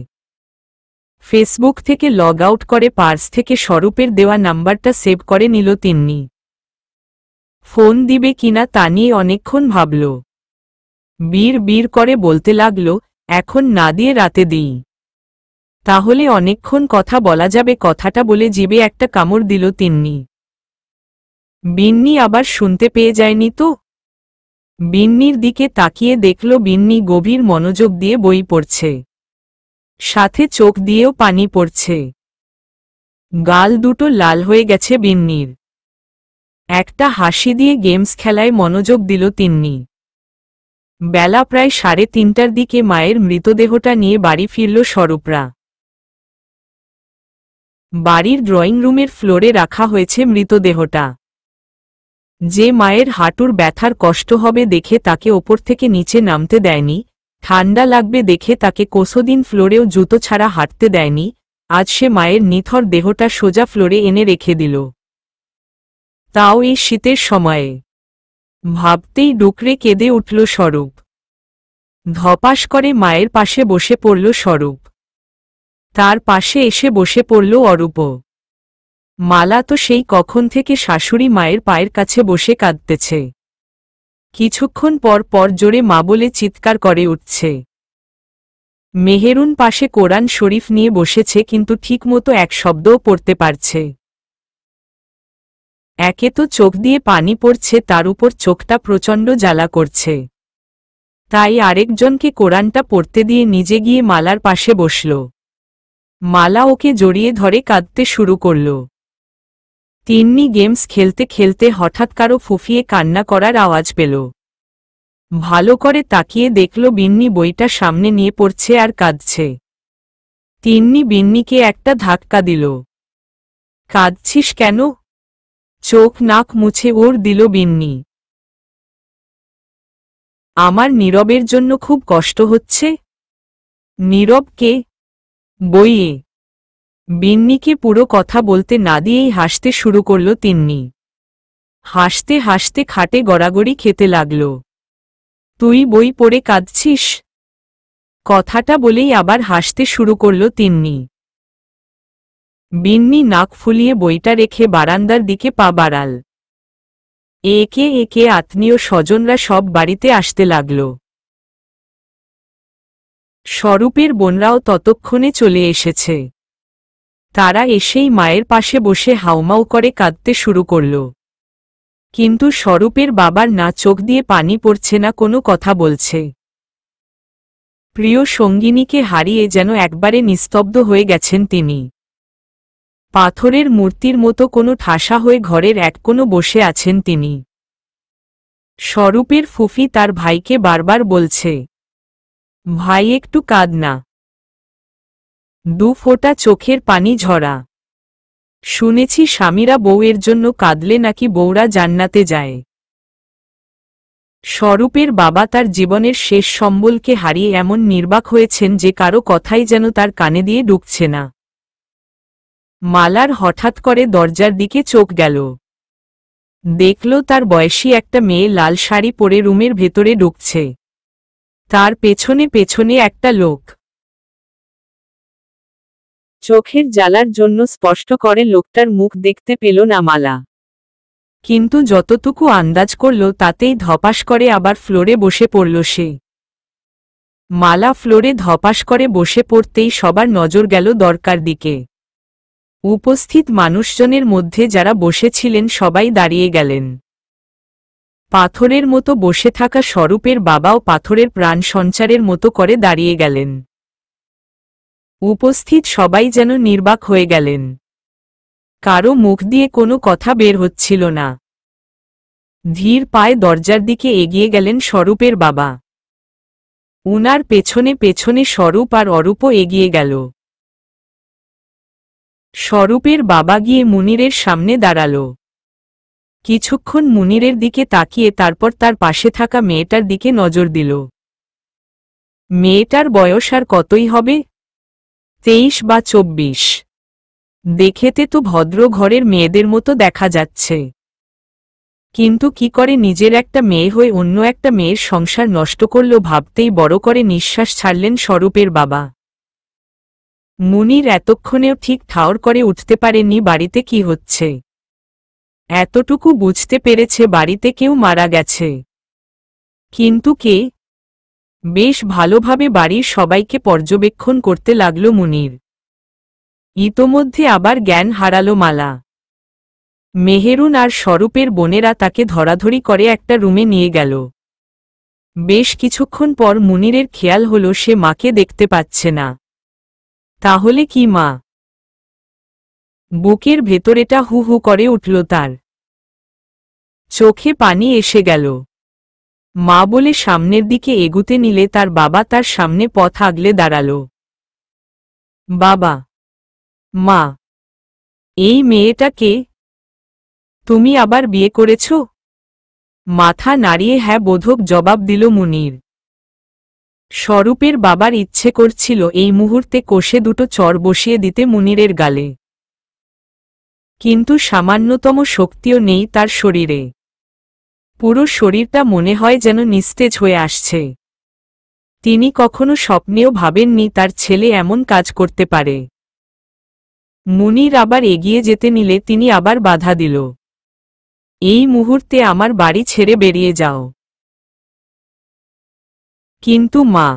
ফেসবুক থেকে লগ আউট করে পার্স থেকে স্বরূপের দেওয়া নাম্বারটা সেভ করে নিল তিন্নি। ফোন দিবে কিনা তা নিয়ে অনেকক্ষণ ভাবল। বীর করে বলতে লাগল, এখন না দিয়ে রাতে দিই, তাহলে অনেকক্ষণ কথা বলা যাবে। কথাটা বলে জিভে একটা কামড় দিল তিন্নি। বিন্নি আবার শুনতে পেয়ে যায়নি তো? বিন্নির দিকে তাকিয়ে দেখল বিন্নি গভীর মনোযোগ দিয়ে বই পড়ছে, সাথে চোখ দিয়েও পানি পড়ছে। গাল দুটো লাল হয়ে গেছে বিন্নির। একটা হাসি দিয়ে গেমস খেলায় মনোযোগ দিল তিন্নি। বেলা প্রায় 3:30টার দিকে মায়ের মৃতদেহটা নিয়ে বাড়ি ফিরল স্বরূপরা। বাড়ির ড্রয়িং রুমের ফ্লোরে রাখা হয়েছে মৃতদেহটা। যে মায়ের হাঁটুর ব্যথার কষ্ট হবে দেখে তাকে ওপর থেকে নিচে নামতে দেয়নি, ঠান্ডা লাগবে দেখে তাকে কোসদিন ফ্লোরেও জুতো ছাড়া হাঁটতে দেয়নি, আজ সে মায়ের নিথর দেহটা সোজা ফ্লোরে এনে রেখে দিল। তাও এই শীতের সময়ে। ভাবতেই ডুকরে কেঁদে উঠল স্বরূপ। ধপাস করে মায়ের পাশে বসে পড়ল স্বরূপ। তার পাশে এসে বসে পড়ল অরূপ। মালা তো সেই কখন থেকে শাশুড়ি মায়ের পায়ের কাছে বসে কাঁদতেছে। কিছুক্ষণ পর পর জোরে মা বলে চিৎকার করে উঠছে। মেহেরুন পাশে কোরআন শরীফ নিয়ে বসেছে, কিন্তু ঠিকমতো এক শব্দও পড়তে পারছে। একে তো চোখ দিয়ে পানি পড়ছে, তার উপর চোখটা প্রচণ্ড জ্বালা করছে। তাই আরেকজনকে কোরআনটা পড়তে দিয়ে নিজে গিয়ে মালার পাশে বসল। মালা ওকে জড়িয়ে ধরে কাঁদতে শুরু করল। তিন্নি গেমস খেলতে খেলতে হঠাৎ কারো ফুফিয়ে কান্না করার আওয়াজ পেল। ভালো করে তাকিয়ে দেখল বিন্নি বইটা সামনে নিয়ে পড়ছে আর কাঁদছে। তিন্নি বিন্নিকে একটা ধাক্কা দিল। কাঁদছিস কেন? চোখ নাক মুছে ওর দিল বিন্নি। আমার নীরবের জন্য খুব কষ্ট হচ্ছে। নীরব কে? বইয়ে। বিন্নিকে পুরো কথা বলতে না দিয়েই হাসতে শুরু করল তিন্নি। হাসতে হাসতে খাটে গড়াগড়ি খেতে লাগল। তুই বই পড়ে কাঁদছিস? কথাটা বলেই আবার হাসতে শুরু করল তিন্নি। বিন্নি নাক ফুলিয়ে বইটা রেখে বারান্দার দিকে পা বাড়াল। একে একে আত্মীয় স্বজনরা সব বাড়িতে আসতে লাগল। স্বরূপের বোনরাও ততক্ষণে চলে এসেছে। তারা এসেই মায়ের পাশে বসে হাউমাউ করে কাঁদতে শুরু করল। কিন্তু স্বরূপের বাবার না চোখ দিয়ে পানি পড়ছে না কোনো কথা বলছে। প্রিয় সঙ্গিনীকে হারিয়ে যেন একবারে নিস্তব্ধ হয়ে গেছেন তিনি। পাথরের মূর্তির মতো কোনো ঠাসা হয়ে ঘরের এক কোণে বসে আছেন তিনি। স্বরূপের ফুফি তার ভাইকে বারবার বলছে, ভাই একটু কাঁদ না। 2 ফোঁটা চোখের পানি ঝরা। শুনেছি স্বামীরা বউয়ের জন্য কাঁদলে নাকি বউরা জান্নাতে যায়। স্বরূপের বাবা তার জীবনের শেষ সম্বলকে হারিয়ে এমন নির্বাক হয়েছেন যে কারো কথাই যেন তার কানে দিয়ে ঢুকছে না। মালার হঠাৎ করে দরজার দিকে চোখ গেল। দেখল তার বয়সী একটা মেয়ে লাল শাড়ি পরে রুমের ভেতরে ঢুকছে। তার পেছনে পেছনে একটা লোক। চোখের জ্বালার জন্য স্পষ্ট করে লোকটার মুখ দেখতে পেল না মালা। কিন্তু যতটুকু আন্দাজ করল তাতেই ধপাস করে আবার ফ্লোরে বসে পড়ল সে। মালা ফ্লোরে ধপাস করে বসে পড়তেই সবার নজর গেল দরকার দিকে। উপস্থিত মানুষজনের মধ্যে যারা বসেছিলেন সবাই দাঁড়িয়ে গেলেন। পাথরের মতো বসে থাকা স্বরূপের বাবাও পাথরের প্রাণ সঞ্চারের মতো করে দাঁড়িয়ে গেলেন। উপস্থিত সবাই যেন নির্বাক হয়ে গেলেন। কারো মুখ দিয়ে কোনো কথা বের হচ্ছিল না। ধীর পায়ে দরজার দিকে এগিয়ে গেলেন স্বরূপের বাবা। উনার পেছনে পেছনে স্বরূপ আর অরূপও এগিয়ে গেল। স্বরূপের বাবা গিয়ে মুনিরের সামনে দাঁড়াল। কিছুক্ষণ মুনিরের দিকে তাকিয়ে তারপর তার পাশে থাকা মেয়েটার দিকে নজর দিল। মেয়েটার বয়স আর কতই হবে, 23 বা 24। দেখেতে তো ভদ্র ঘরের মেয়েদের মতো দেখা যাচ্ছে, কিন্তু কি করে নিজের একটা মেয়ে হয়ে অন্য একটা মেয়ের সংসার নষ্ট করল ভাবতেই বড় করে নিঃশ্বাস ছাড়লেন স্বরূপের বাবা। মুনির এতক্ষণেও ঠিক ঠাউর করে উঠতে পারেনি বাড়িতে কি হচ্ছে। এতটুকু বুঝতে পেরেছে বাড়িতে কেউ মারা গেছে, কিন্তু কে? বেশ ভালোভাবে বাড়ির সবাইকে পর্যবেক্ষণ করতে লাগল মুনির। ইতোমধ্যে আবার জ্ঞান হারালো মালা। মেহেরুন আর স্বরূপের বোনেরা তাকে ধরাধরি করে একটা রুমে নিয়ে গেল। বেশ কিছুক্ষণ পর মুনিরের খেয়াল হল সে মাকে দেখতে পাচ্ছে না। তাহলে কি মা? বুকের ভেতরেটা হু হু করে উঠল তার। চোখে পানি এসে গেল। মা বলে সামনের দিকে এগুতে নিলে তার বাবা তার সামনে পথ আগলে দাঁড়াল। বাবা, মা, এই মেয়েটা কে? তুমি আবার বিয়ে করেছ? মাথা নাড়িয়ে হ্যাঁ বোধক জবাব দিল মুনির। স্বরূপের বাবার ইচ্ছে করছিল এই মুহূর্তে কষে দুটো চর বসিয়ে দিতে মুনিরের গালে, কিন্তু সামান্যতম শক্তিও নেই তার শরীরে। পুরো শরীরটা মনে হয় যেন নিস্তেজ হয়ে আসছে। তিনি কখনো স্বপ্নেও ভাবেননি তার ছেলে এমন কাজ করতে পারে। মুনির আবার এগিয়ে যেতে নিলে তিনি আবার বাধা দিল। এই মুহূর্তে আমার বাড়ি ছেড়ে বেরিয়ে যাও। কিন্তু মা,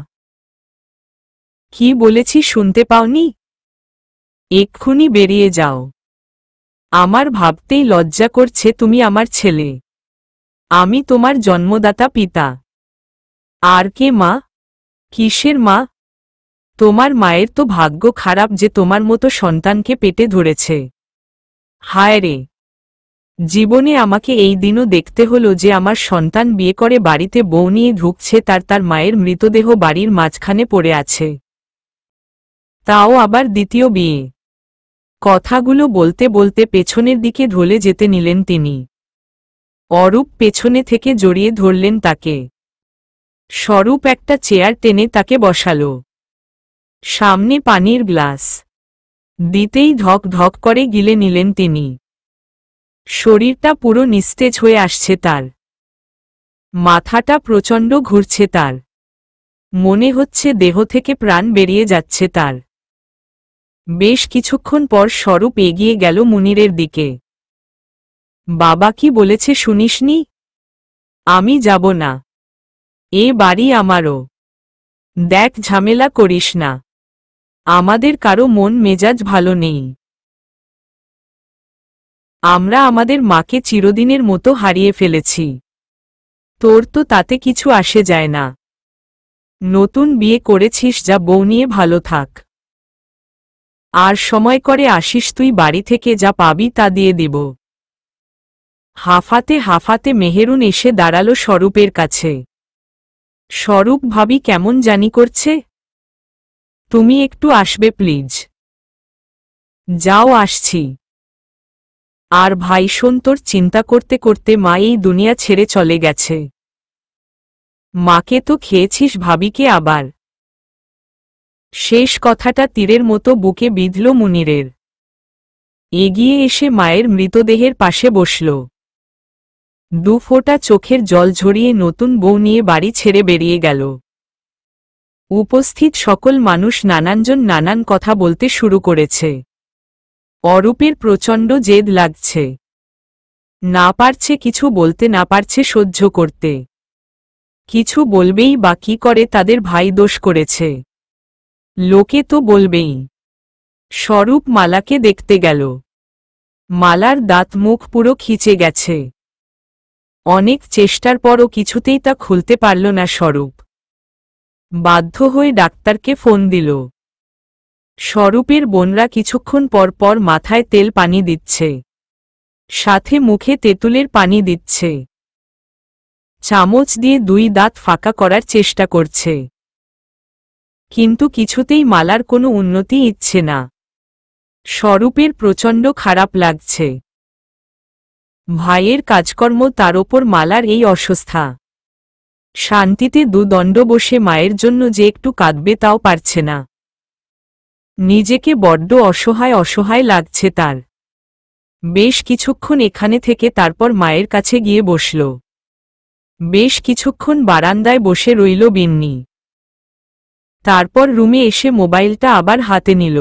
কি বলেছি শুনতে পাওনি? এক্ষুনি বেরিয়ে যাও। আমার ভাবতেই লজ্জা করছে তুমি আমার ছেলে। আমি তোমার জন্মদাতা পিতা। আর কে মা? কিসের মা? তোমার মায়ের তো ভাগ্য খারাপ যে তোমার মতো সন্তানকে পেটে ধরেছে। হায় রে, জীবনে আমাকে এই দিনও দেখতে হলো যে আমার সন্তান বিয়ে করে বাড়িতে বউ নিয়ে ঢুকছে, তার মায়ের মৃতদেহ বাড়ির মাঝখানে পড়ে আছে, তাও আবার দ্বিতীয় বিয়ে। কথাগুলো বলতে বলতে পেছনের দিকে ঢলে যেতে নিলেন তিনি। অরূপ পেছনে থেকে জড়িয়ে ধরলেন তাকে। স্বরূপ একটা চেয়ার টেনে তাকে বসাল। সামনে পানির গ্লাস দিতেই ধক ধক করে গিলে নিলেন তিনি। শরীরটা পুরো নিস্তেজ হয়ে আসছে তার। মাথাটা প্রচণ্ড ঘুরছে তার। মনে হচ্ছে দেহ থেকে প্রাণ বেরিয়ে যাচ্ছে তার। বেশ কিছুক্ষণ পর স্বরূপ এগিয়ে গেল মুনিরের দিকে। বাবা কি বলেছে শুনিসনি? আমি যাব না, এ বাড়ি আমারও। দেখ, ঝামেলা করিস না, আমাদের কারো মন মেজাজ ভালো নেই। আমরা আমাদের মাকে চিরদিনের মতো হারিয়ে ফেলেছি। তোর তো তাতে কিছু আসে যায় না। নতুন বিয়ে করেছিস, যা বউ নিয়ে ভালো থাক। আর সময় করে আসিস তুই বাড়ি থেকে, যা পাবি তা দিয়ে দিব। হাফাতে হাফাতে মেহেরুন এসে দাঁড়াল স্বরূপের কাছে। স্বরূপ ভাবি কেমন জানি করছে। তুমি একটু আসবে প্লিজ? যাও, আসছি। আর ভাই শোন, তোর চিন্তা করতে করতে মা এই দুনিয়া ছেড়ে চলে গেছে। মাকে তো খেয়েছিস, ভাবিকে আবার। শেষ কথাটা তীরের মতো বুকে বিঁধল মুনিরের। এগিয়ে এসে মায়ের মৃতদেহের পাশে বসল। দুফোঁটা চোখের জল ঝরিয়ে নতুন বউ নিয়ে বাড়ি ছেড়ে বেরিয়ে গেল। উপস্থিত সকল মানুষ নানানজন নানান কথা বলতে শুরু করেছে। অরূপের প্রচণ্ড জেদ লাগছে, না পারছে কিছু বলতে, না পারছে সহ্য করতে। কিছু বলবেই বা কি করে, তাদের ভাই দোষ করেছে, লোকে তো বলবেই। স্বরূপ মালাকে দেখতে গেল। মালার দাঁত মুখ পুরো খিচে গেছে। অনেক চেষ্টার পরও কিছুতেই তা খুলতে পারল না স্বরূপ। বাধ্য হয়ে ডাক্তারকে ফোন দিল। স্বরূপের বোনরা কিছুক্ষণ পর পর মাথায় তেল পানি দিচ্ছে, সাথে মুখে তেঁতুলের পানি দিচ্ছে। চামচ দিয়ে 2 দাঁত ফাঁকা করার চেষ্টা করছে, কিন্তু কিছুতেই মালার কোনো উন্নতি ইচ্ছে না। স্বরূপের প্রচণ্ড খারাপ লাগছে। ভাইয়ের কাজকর্ম, তার ওপর মালার এই অসুস্থতা। শান্তিতে দুদণ্ড বসে মায়ের জন্য যে একটু কাঁদবে তাও পারছে না। নিজেকে বড্ড অসহায় অসহায় লাগছে তার। বেশ কিছুক্ষণ এখানে থেকে তারপর মায়ের কাছে গিয়ে বসল। বেশ কিছুক্ষণ বারান্দায় বসে রইল বিন্নি। তারপর রুমে এসে মোবাইলটা আবার হাতে নিল।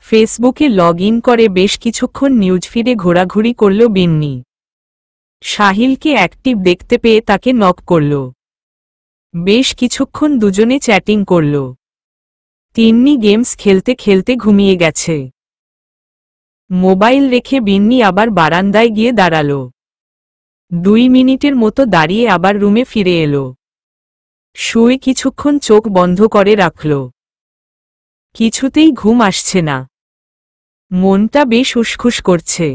ফেসবুকে লগ ইন করে বেশ কিছুক্ষণ নিউজ ফিডে ঘোরাঘুরি করল বিন্নি। সাহিলকে অ্যাক্টিভ দেখতে পেয়ে তাকে নক করল। বেশ কিছুক্ষণ দুজনে চ্যাটিং করল। তিন্নি গেমস খেলতে খেলতে ঘুমিয়ে গেছে। মোবাইল রেখে বিন্নি আবার বারান্দায় গিয়ে দাঁড়াল। 2 মিনিটের মতো দাঁড়িয়ে আবার রুমে ফিরে এলো। শুয়ে কিছুক্ষণ চোখ বন্ধ করে রাখল। কিছুতেই ঘুম আসছে না। মনটা বেশ উসখুস করছে।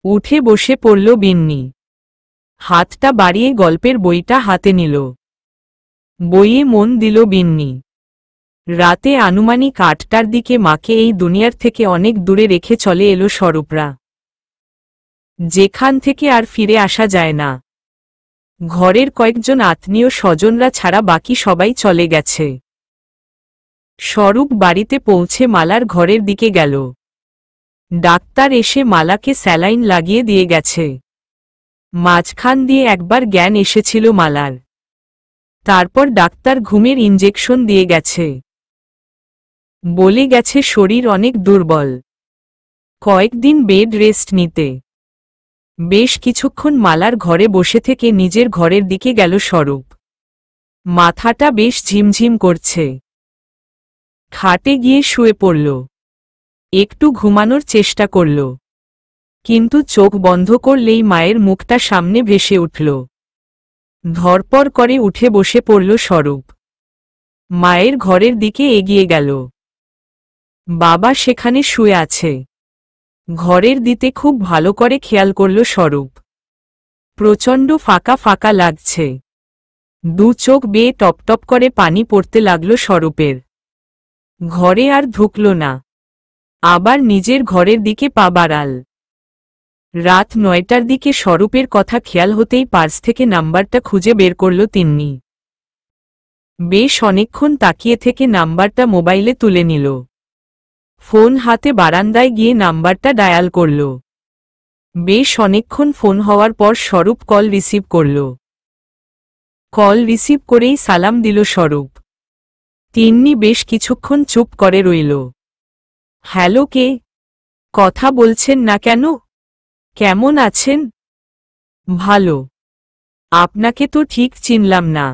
উঠে বসে পড়ল বিন্নি। হাতটা বাড়িয়ে গল্পের বইটা হাতে নিল। বইয়ে মন দিল বিন্নি। রাতে আনুমানিক 8টার দিকে মাকে এই দুনিয়ার থেকে অনেক দূরে রেখে চলে এলো স্বরূপরা, যেখান থেকে আর ফিরে আসা যায় না। ঘরের কয়েকজন আত্মীয় স্বজনরা ছাড়া বাকি সবাই চলে গেছে। স্বরূপ বাড়িতে পৌঁছে মালার ঘরের দিকে গেল। ডাক্তার এসে মালাকে স্যালাইন লাগিয়ে দিয়ে গেছে। মাঝখান দিয়ে একবার জ্ঞান এসেছিল মালার। তারপর ডাক্তার ঘুমের ইনজেকশন দিয়ে গেছে। বলে গেছে শরীর অনেক দুর্বল, কয়েকদিন বেড রেস্ট নিতে। বেশ কিছুক্ষণ মালার ঘরে বসে থেকে নিজের ঘরের দিকে গেল স্বরূপ। মাথাটা বেশ ঝিমঝিম করছে। খাটে গিয়ে শুয়ে পড়ল। একটু ঘুমানোর চেষ্টা করল, কিন্তু চোখ বন্ধ করলেই মায়ের মুখটা সামনে ভেসে উঠল। ধরপর করে উঠে বসে পড়ল স্বরূপ। মায়ের ঘরের দিকে এগিয়ে গেল। বাবা সেখানে শুয়ে আছে। ঘরের দিকে খুব ভালো করে খেয়াল করল স্বরূপ। প্রচণ্ড ফাঁকা ফাঁকা লাগছে। 2 চোখ বেয়ে টপটপ করে পানি পড়তে লাগল স্বরূপের। ঘরে আর ঢুকল না। আবার নিজের ঘরের দিকে পা বাড়াল। রাত 9টার দিকে স্বরূপের কথা খেয়াল হতেই পার্স থেকে নাম্বারটা খুঁজে বের করল তিন্নি। বেশ অনেকক্ষণ তাকিয়ে থেকে নাম্বারটা মোবাইলে তুলে নিল। ফোন হাতে বারান্দায় গিয়ে নাম্বারটা ডায়াল করল। বেশ অনেকক্ষণ ফোন হওয়ার পর স্বরূপ কল রিসিভ করল। কল রিসিভ করেই সালাম দিল স্বরূপ। তিন্নি বেশ কিছুক্ষণ চুপ করে রইল। হ্যালো, কে? কথা বলছেন না কেন? কেমন আছেন? ভালো। আপনাকে তো ঠিক চিনলাম না।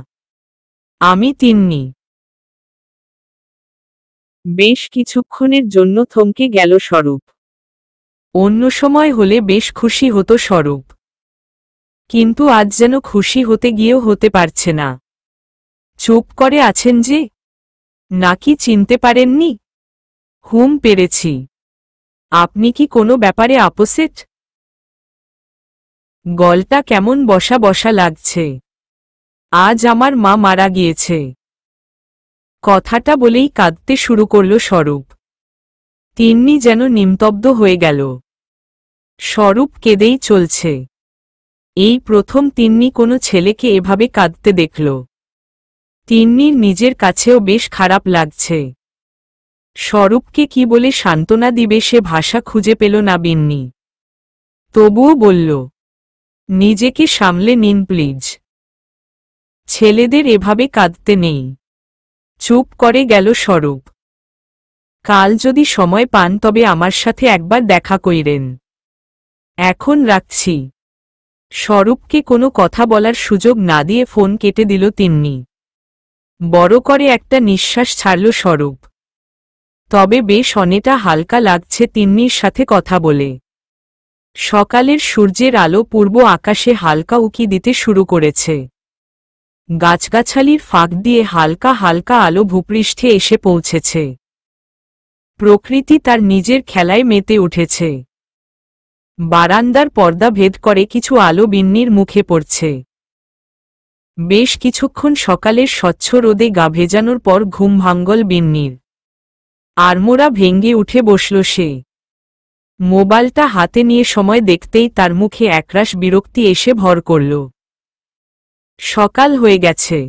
আমি তিন্নি। বেশ কিছুক্ষণের জন্য থমকে গেল স্বরূপ। অন্য সময় হলে বেশ খুশি হতো স্বরূপ, কিন্তু আজ যেন খুশি হতে গিয়েও হতে পারছে না। চুপ করে আছেন যে? নাকি চিনতে পারেননি? পেরেছি। আপনি কি কোনো ব্যাপারে আপসেট? গলটা কেমন বসা বসা লাগছে। আজ আমার মা মারা গিয়েছে। কথাটা বলেই কাঁদতে শুরু করল স্বরূপ। তিন্নি যেন নিস্তব্ধ হয়ে গেল। স্বরূপ কেঁদেই চলছে। এই প্রথম তিন্নি কোনো ছেলেকে এভাবে কাঁদতে দেখল। তিন্নির নিজের কাছেও বেশ খারাপ লাগছে। স্বরূপকে কি বলে সান্ত্বনা দিবে সে ভাষা খুঁজে পেল না বিন্নি। তবুও বলল, নিজেকে সামলে নিন প্লিজ। ছেলেদের এভাবে কাঁদতে নেই। চুপ করে গেল স্বরূপ। কাল যদি সময় পান তবে আমার সাথে একবার দেখা কইরেন। এখন রাখছি। স্বরূপকে কোনো কথা বলার সুযোগ না দিয়ে ফোন কেটে দিল তিন্নি। বড় করে একটা নিঃশ্বাস ছাড়ল স্বরূপ। তবে বেশ অনেকটা হালকা লাগছে তিন্নির সাথে কথা বলে। সকালের সূর্যের আলো পূর্ব আকাশে হালকা উকি দিতে শুরু করেছে। গাছগাছালির ফাঁক দিয়ে হালকা হালকা আলো ভূপৃষ্ঠে এসে পৌঁছেছে। প্রকৃতি তার নিজের খেলায় মেতে উঠেছে। বারান্দার পর্দা ভেদ করে কিছু আলো বিন্নির মুখে পড়ছে। বেশ কিছুক্ষণ সকালের স্বচ্ছ রোদে গা ভেজানোর পর ঘুম ভাঙ্গল বিন্নির। আড়মোড়া ভেঙ্গে উঠে বসল সে। মোবাইলটা হাতে নিয়ে সময় দেখতেই তার মুখে একরাশ বিরক্তি এসে ভর করল। সকাল হয়ে গেছে,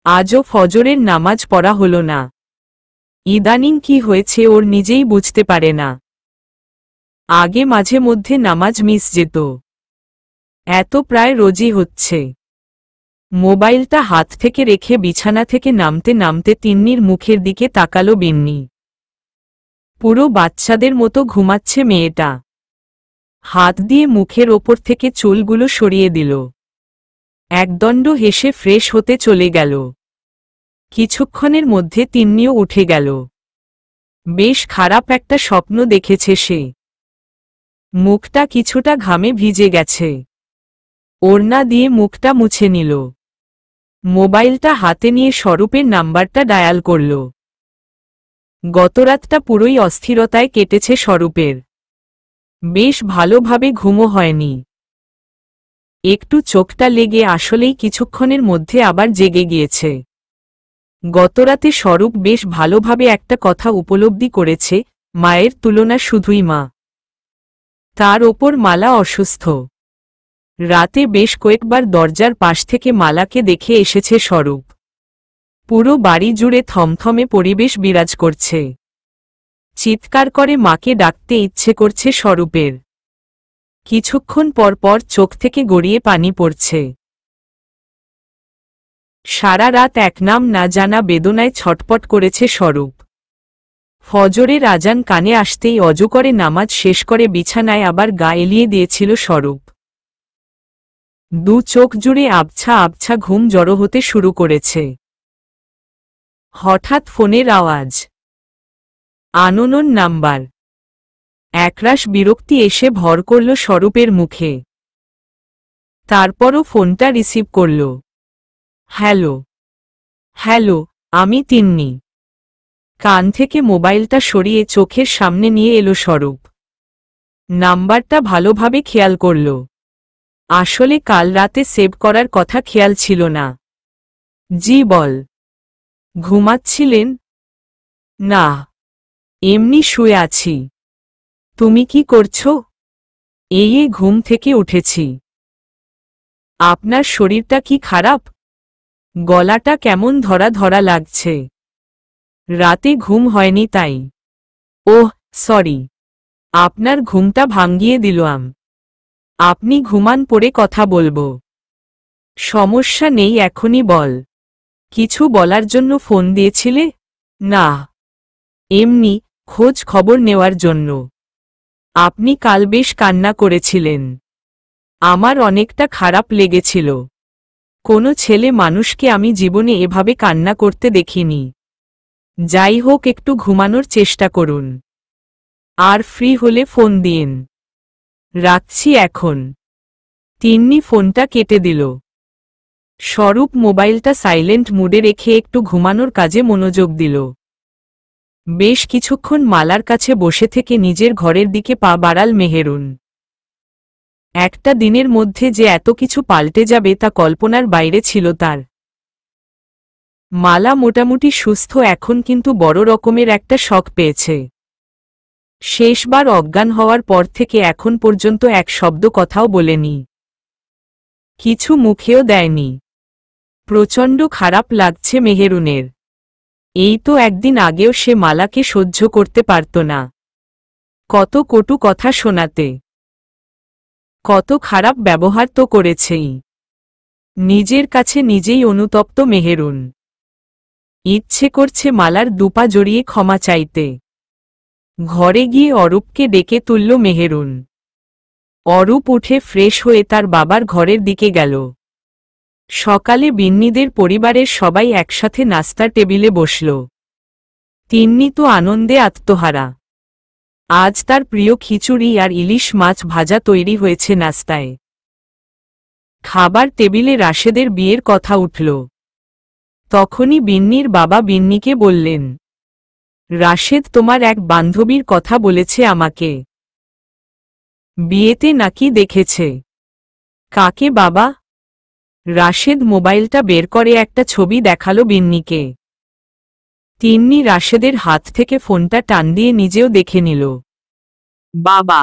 আজও ফজরের নামাজ পড়া হল না। ইদানিং কি হয়েছে ওর নিজেই বুঝতে পারে না। আগে মাঝে মধ্যে নামাজ মিস যেত, এত প্রায় রোজই হচ্ছে। মোবাইলটা হাত থেকে রেখে বিছানা থেকে নামতে নামতে তিন্নির মুখের দিকে তাকালো বিন্নি। পুরো বাচ্চাদের মতো ঘুমাচ্ছে মেয়েটা। হাত দিয়ে মুখের ওপর থেকে চুলগুলো সরিয়ে দিল। একদণ্ড হেসে ফ্রেশ হতে চলে গেল। কিছুক্ষণের মধ্যে তিন্নিও উঠে গেল। বেশ খারাপ একটা স্বপ্ন দেখেছে সে। মুখটা কিছুটা ঘামে ভিজে গেছে। ওড়না দিয়ে মুখটা মুছে নিল। মোবাইলটা হাতে নিয়ে স্বরূপের নাম্বারটা ডায়াল করল। গতরাতটা পুরোই অস্থিরতায় কেটেছে স্বরূপের। বেশ ভালোভাবে ঘুমও হয়নি। একটু চোখটা লেগে আসলেই কিছুক্ষণের মধ্যে আবার জেগে গিয়েছে। গতরাতে স্বরূপ বেশ ভালোভাবে একটা কথা উপলব্ধি করেছে, মায়ের তুলনা শুধুই মা। তার ওপর মালা অসুস্থ। রাতে বেশ কয়েকবার দরজার পাশ থেকে মালাকে দেখে এসেছে স্বরূপ। পুরো বাড়ি জুড়ে থমথমে পরিবেশ বিরাজ করছে। চিৎকার করে মাকে ডাকতে ইচ্ছে করছে স্বরূপের। কিছুক্ষণ পর পর চোখ থেকে গড়িয়ে পানি পড়ছে। সারা রাত এক নাম না জানা বেদনায় ছটপট করেছে স্বরূপ। ফজরের আজান কানে আসতেই অজু করে নামাজ শেষ করে বিছানায় আবার গা এলিয়ে দিয়েছিল স্বরূপ। দু চোখ জুড়ে আবছা আবছা ঘুম জড়ো হতে শুরু করেছে। হঠাৎ ফোনের আওয়াজ। Unknown number. একরাশ বিরক্তি এসে ভর করল স্বরূপের মুখে। তারপরও ফোনটা রিসিভ করল। হ্যালো। হ্যালো, আমি তিন্নি। কান থেকে মোবাইলটা সরিয়ে চোখের সামনে নিয়ে এলো স্বরূপ। নাম্বারটা ভালোভাবে খেয়াল করল। আসলে কাল রাতে সেভ করার কথা খেয়াল ছিল না। জি বল। ঘুমাচ্ছিলেন? না, এমনি শুয়ে আছি। তুমি কি করছো? এই ঘুম থেকে উঠেছি। আপনার শরীরটা কি খারাপ? গলাটা কেমন ধরা ধরা লাগছে। রাতে ঘুম হয়নি তাই। ওহ সরি, আপনার ঘুমটা ভাঙ্গিয়ে দিলাম। আপনি ঘুমান, পরে কথা বলবো। সমস্যা নেই, এখনই বল। কিছু বলার জন্য ফোন দিয়েছিলে? না, এমনি খোঁজ খবর নেওয়ার জন্য। আপনি কাল বেশ কান্না করেছিলেন। আমার অনেকটা খারাপ লেগেছিল। কোনো ছেলে মানুষকে আমি জীবনে এভাবে কান্না করতে দেখিনি। যাই হোক, একটু ঘুমানোর চেষ্টা করুন। আর ফ্রি হলে ফোন দিন। রাখছি এখন। তিন্নি ফোনটা কেটে দিল। স্বরূপ মোবাইলটা সাইলেন্ট মুডে রেখে একটু ঘুমানোর কাজে মনোযোগ দিল। বেশ কিছুক্ষণ মালার কাছে বসে থেকে নিজের ঘরের দিকে পা বাড়াল মেহেরুন। একটা দিনের মধ্যে যে এত কিছু পাল্টে যাবে তা কল্পনার বাইরে ছিল তার। মালা মোটামুটি সুস্থ এখন, কিন্তু বড় রকমের একটা শক পেয়েছে। শেষবার অজ্ঞান হওয়ার পর থেকে এখন পর্যন্ত এক শব্দ কথাও বলেনি, কিছু মুখেও দেয়নি। প্রচণ্ড খারাপ লাগছে মেহেরুনের। এই তো একদিন আগেও সে মালাকে সহ্য করতে পারত না। কত কটু কথা শোনাতে, কত খারাপ ব্যবহার তো করেছেই। নিজের কাছে নিজেই অনুতপ্ত মেহেরুন। ইচ্ছে করছে মালার দুপা জড়িয়ে ক্ষমা চাইতে। ঘরে গিয়ে অরূপকে ডেকে তুলল মেহেরুন। অরূপ উঠে ফ্রেশ হয়ে তার বাবার ঘরের দিকে গেল। সকালে বিন্নিদের পরিবারের সবাই একসাথে নাস্তার টেবিলে বসল। তিন্নি তো আনন্দে আত্মহারা। আজ তার প্রিয় খিচুড়ি আর ইলিশ মাছ ভাজা তৈরি হয়েছে নাস্তায়। খাবার টেবিলে রাশেদের বিয়ের কথা উঠল। তখনই বিন্নির বাবা বিন্নিকে বললেন, রাশেদ তোমার এক বান্ধবীর কথা বলেছে আমাকে। বিয়েতে নাকি দেখেছে। কাকে বাবা? রাশেদ মোবাইলটা বের করে একটা ছবি দেখালো বিন্নিকে। তিন্নি রাশেদের হাত থেকে ফোনটা টান দিয়ে নিজেও দেখে নিল। বাবা,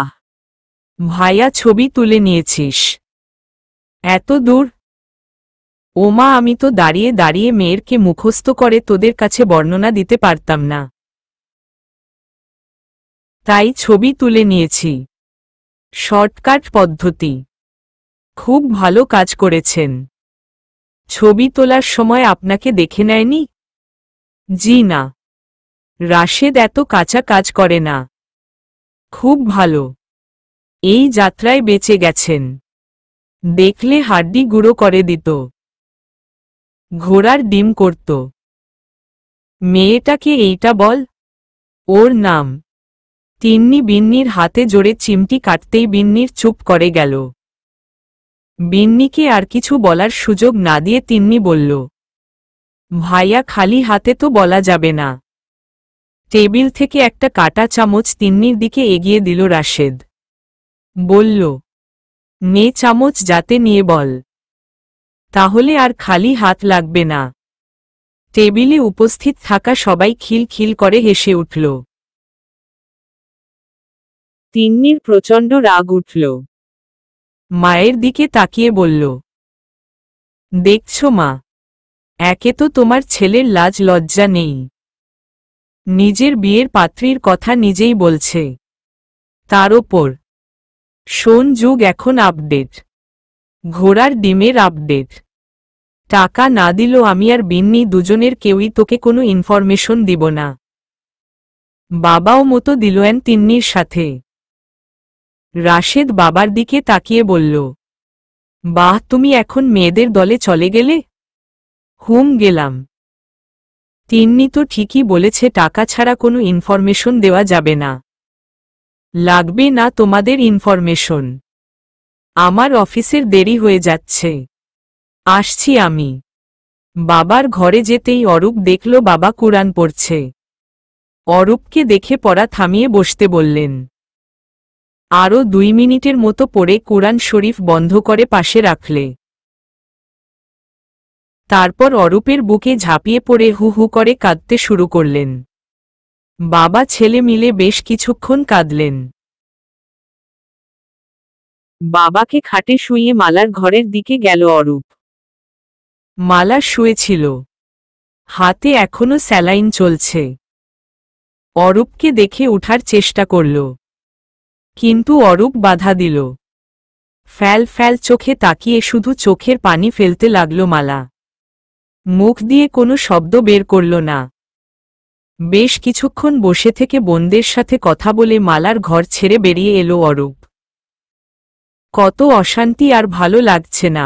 ভাইয়া ছবি তুলে নিয়েছিস? এত দূর? ওমা, আমি তো দাঁড়িয়ে দাঁড়িয়ে মেয়েরকে মুখস্থ করে তোদের কাছে বর্ণনা দিতে পারতাম না, তাই ছবি তুলে নিয়েছি। শর্টকাট পদ্ধতি। খুব ভালো কাজ করেছেন। ছবি তোলার সময় আপনাকে দেখে নেয়নি? জি না, রাশেদ এত কাঁচা কাজ করে না। খুব ভালো। এই যাত্রায় বেঁচে গেছেন। দেখলে হাড্ডি গুঁড়ো করে দিত। ঘোড়ার ডিম করত। মেয়েটাকে এইটা বল। ওর নাম। তিন্নি বিন্নির হাতে জোরে চিমটি কাটতেই বিন্নির চুপ করে গেল। বিন্নিকে আর কিছু বলার সুযোগ না দিয়ে তিন্নি বলল, ভাইয়া খালি হাতে তো বলা যাবে না। টেবিল থেকে একটা কাঁটা চামচ তিন্নির দিকে এগিয়ে দিল রাশেদ। বলল, নে চামচ যাতে নিয়ে বল। তাহলে আর খালি হাত লাগবে না। টেবিলে উপস্থিত থাকা সবাই খিলখিল করে হেসে উঠল। তিন্নির প্রচণ্ড রাগ উঠল। মায়ের দিকে তাকিয়ে বলল, দেখছ মা, একে তো তোমার ছেলের লাজ লজ্জা নেই। নিজের বিয়ের পাত্রীর কথা নিজেই বলছে। তার ওপর শোন, যুগ এখন আপডেট। ঘোড়ার ডিমের আপডেট। টাকা না দিলেও আমি আর বিন্নি দুজনের কেউই তোকে কোনো ইনফরমেশন দিব না। বাবাও মতো দিলেন তিন্নির সাথে। রাশেদ বাবার দিকে তাকিয়ে বলল, বাহ, তুমি এখন মেয়েদের দলে চলে গেলে? হুম, গেলাম। তিন্নি তো ঠিকই বলেছে, টাকা ছাড়া কোনো ইনফরমেশন দেওয়া যাবে না। লাগবে না তোমাদের ইনফরমেশন। আমার অফিসের দেরি হয়ে যাচ্ছে, আসছি আমি। বাবার ঘরে যেতেই অরূপ দেখল বাবা কুরআন পড়ছে। অরূপকে দেখে পড়া থামিয়ে বসতে বললেন। আরও 2 মিনিটের মতো পড়ে কুরআন শরীফ বন্ধ করে পাশে রাখলে। তারপর অরূপের বুকে ঝাঁপিয়ে পড়ে হু হু করে কাঁদতে শুরু করলেন। বাবা ছেলে মিলে বেশ কিছুক্ষণ কাঁদলেন। বাবাকে খাটে শুইয়ে মালার ঘরের দিকে গেল অরূপ। মালা শুয়েছিল। হাতে এখনো স্যালাইন চলছে। অরূপকে দেখে উঠার চেষ্টা করল, কিন্তু অরূপ বাধা দিল। ফ্যাল ফ্যাল চোখে তাকিয়ে শুধু চোখের পানি ফেলতে লাগল মালা। মুখ দিয়ে কোনো শব্দ বের করল না। বেশ কিছুক্ষণ বসে থেকে বোনদের সাথে কথা বলে মালার ঘর ছেড়ে বেরিয়ে এলো অরূপ। কত অশান্তি, আর ভালো লাগছে না।